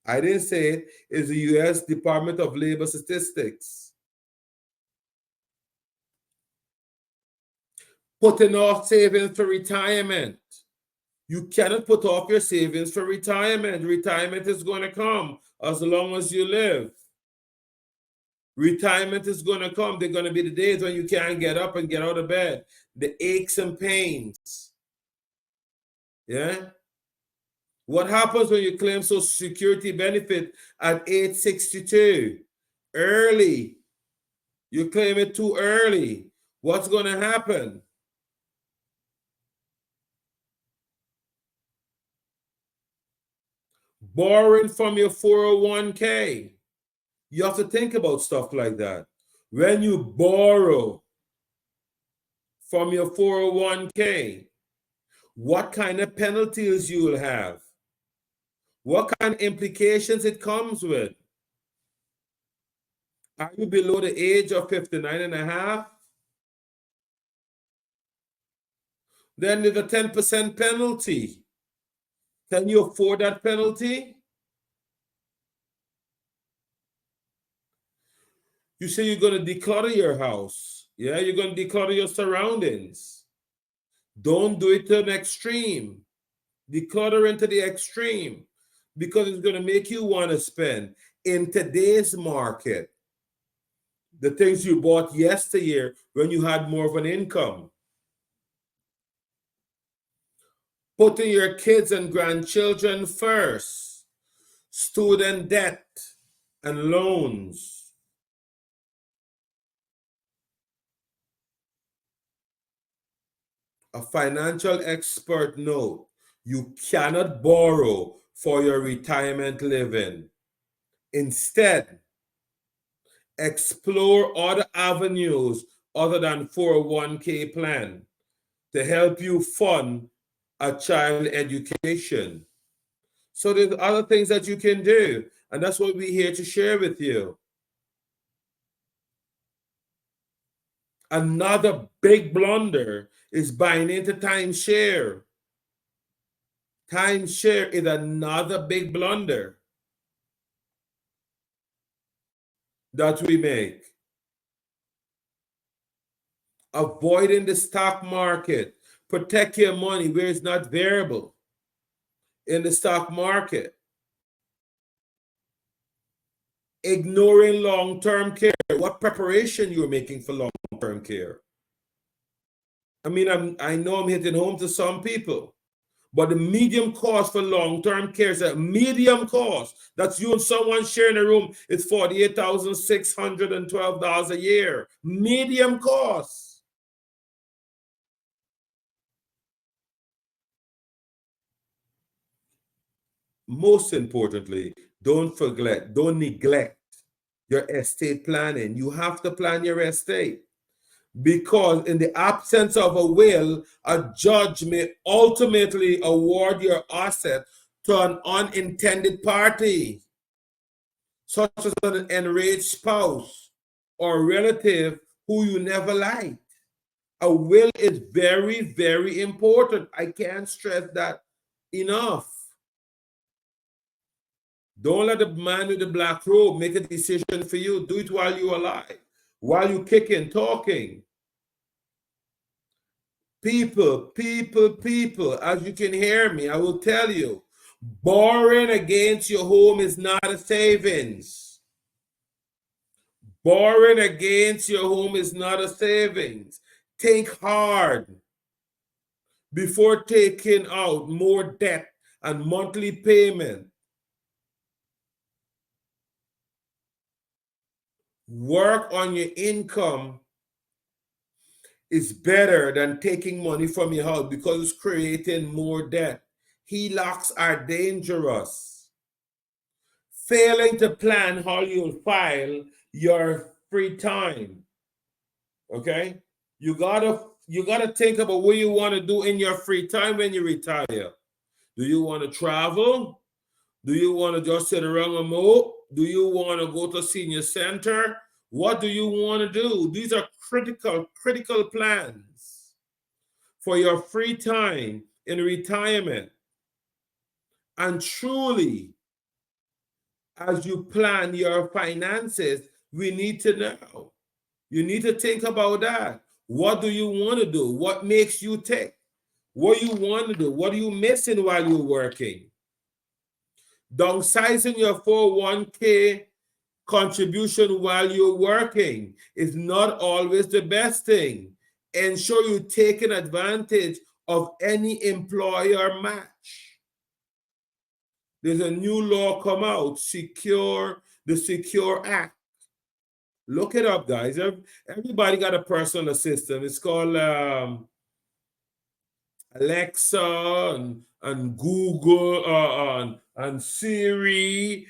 I didn't say it. It's the U.S. Department of Labor Statistics. Putting off savings for retirement. You cannot put off your savings for retirement. Retirement is going to come as long as you live. Retirement is going to come. There are going to be the days when you can't get up and get out of bed. The aches and pains. Yeah? What happens when you claim Social Security benefit at age 62? Early. You claim it too early. What's going to happen? Borrowing from your 401k. You have to think about stuff like that. When you borrow from your 401k, what kind of penalties you will have? What kind of implications it comes with? Are you below the age of 59 and a half? Then there's a 10% penalty. Can you afford that penalty? You say you're going to declutter your house. Yeah, you're going to declutter your surroundings. Don't do it to an extreme. Declutter into the extreme because it's going to make you want to spend. In today's market, the things you bought yesteryear when you had more of an income. Putting your kids and grandchildren first. Student debt and loans. A financial expert note, you cannot borrow for your retirement living. Instead, explore other avenues other than 401k plan to help you fund a child education. So there's other things that you can do, and that's what we're here to share with you. Another big blunder is buying into timeshare. Timeshare is another big blunder that we make. avoiding the stock market, protect your money where it's not variable in the stock market, ignoring long-term care, what preparation you're making for long-term care. I mean, I know I'm hitting home to some people, but the medium cost for long-term care is a medium cost. That's you and someone sharing a room. It's $48,612 a year. Medium cost. Most importantly, don't neglect your estate planning. You have to plan your estate, because in the absence of a will, a judge may ultimately award your asset to an unintended party, such as an enraged spouse or relative who you never liked. A will is very, very important. I can't stress that enough. Don't let the man with the black robe make a decision for you. Do it while you're alive, while you're kicking, talking. People, as you can hear me, I will tell you, borrowing against your home is not a savings. Borrowing against your home is not a savings. Think hard before taking out more debt and monthly payment. Work on your income is better than taking money from your house, because it's creating more debt. HELOCs are dangerous. Failing to plan how you'll file your free time. Okay? You gotta think about what you want to do in your free time when you retire. Do you want to travel? Do you want to just sit around and mope? Do you want to go to senior center? What do you want to do? These are critical plans for your free time in retirement. And truly, as you plan your finances, we need to know. You need to think about that. What do you want to do? What makes you tick? What you want to do? What are you missing while you're working? Downsizing your 401k contribution while you're working is not always the best thing. Ensure you're taking advantage of any employer match. There's a new law come out, the Secure Act. Look it up, guys. Everybody got a personal assistant. It's called Alexa and Google and Siri.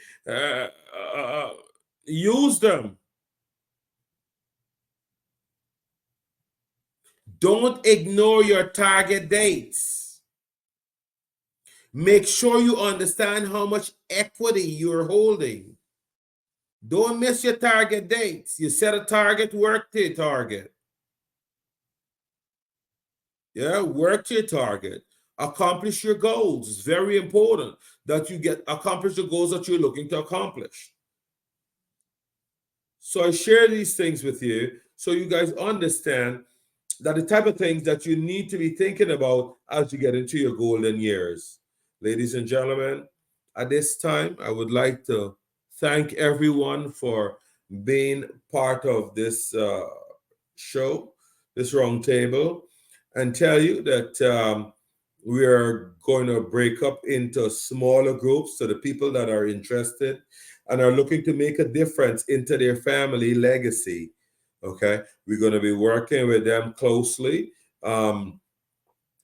Use them. Don't ignore your target dates. Make sure you understand how much equity you're holding. Don't miss your target dates. You set a target, work to your target. Yeah, work to your target. Accomplish your goals. It's very important that you accomplish the goals that you're looking to accomplish. So I share these things with you so you guys understand that the type of things that you need to be thinking about as you get into your golden years. Ladies and gentlemen, at this time, I would like to thank everyone for being part of this show, this roundtable, and tell you that we are going to break up into smaller groups so the people that are interested and are looking to make a difference into their family legacy. Okay, we're going to be working with them closely.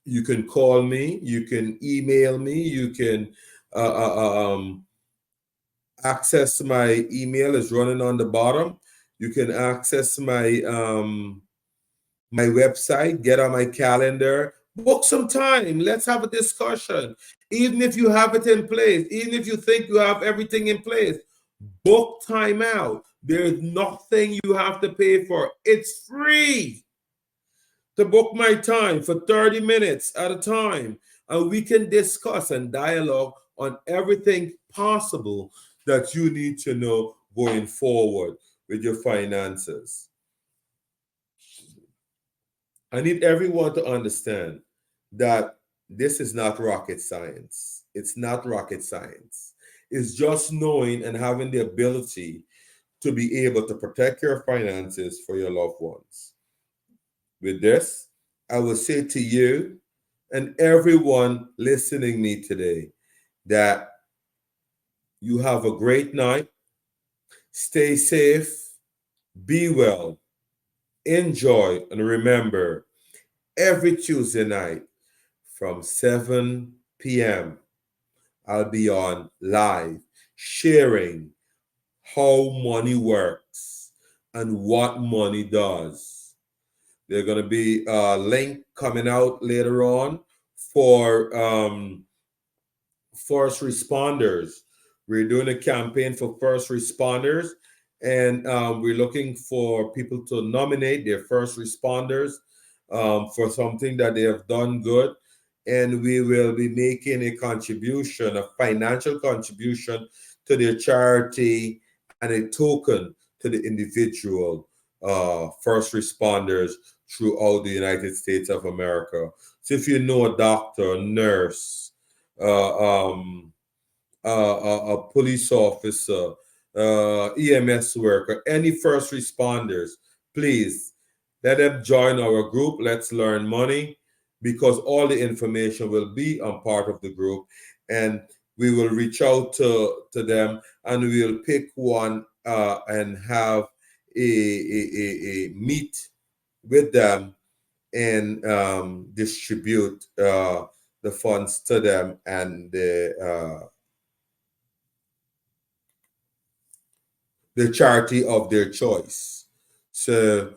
You can call me, you can email me, you can access my email is running on the bottom. You can access my my website, get on my calendar, book some time. Let's have a discussion. Even if you have it in place, even if you think you have everything in place, book time out. There's nothing you have to pay for. It's free to book my time for 30 minutes at a time. And we can discuss and dialogue on everything possible that you need to know going forward with your finances. I need everyone to understand that this is not rocket science. It's not rocket science. It's just knowing and having the ability to be able to protect your finances for your loved ones. With this, I will say to you and everyone listening me today that you have a great night. Stay safe, be well, enjoy, and remember every Tuesday night from 7 p.m. I'll be on live sharing how money works and what money does. There's going to be a link coming out later on for first responders. We're doing a campaign for first responders, and we're looking for people to nominate their first responders for something that they have done good. And we will be making a contribution, a financial contribution to their charity and a token to the individual first responders throughout the United States of America. So if you know a doctor, a nurse, uh, um, a police officer, EMS worker, any first responders, please let them join our group. Let's learn money because all the information will be on part of the group, and we will reach out to them and we will pick one and have a meet with them and distribute the funds to them and the charity of their choice. So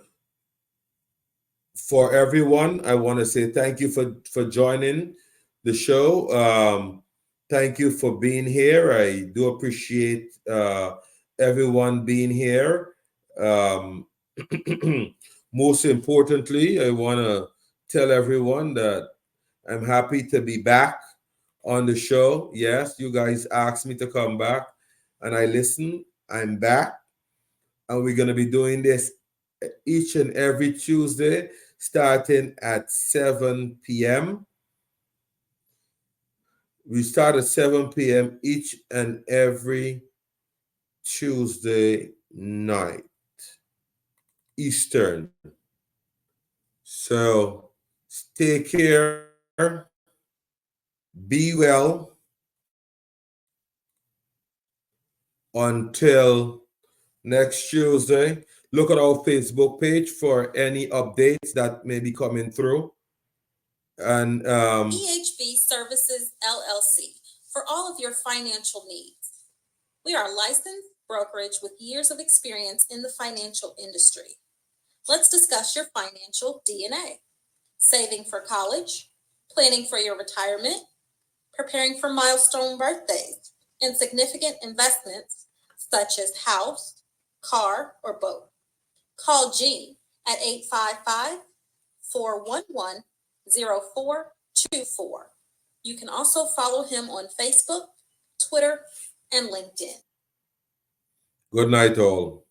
for everyone, I want to say thank you for joining the show. Thank you for being here. I do appreciate everyone being here. Um, Most importantly, I want to tell everyone that I'm happy to be back on the show. Yes, you guys asked me to come back, and I listened. I'm back, and we're going to be doing this each and every Tuesday, starting at 7 p.m. We start at 7 p.m. each and every Tuesday night, Eastern. So take care, be well until next Tuesday. Look at our Facebook page for any updates that may be coming through. And EHB Services LLC for all of your financial needs. We are a licensed brokerage with years of experience in the financial industry. Let's discuss your financial DNA. Saving for college, planning for your retirement, preparing for milestone birthdays, and significant investments such as house, car, or boat. Call Gene at 855-411-0424. You can also follow him on Facebook, Twitter, and LinkedIn. good night, all.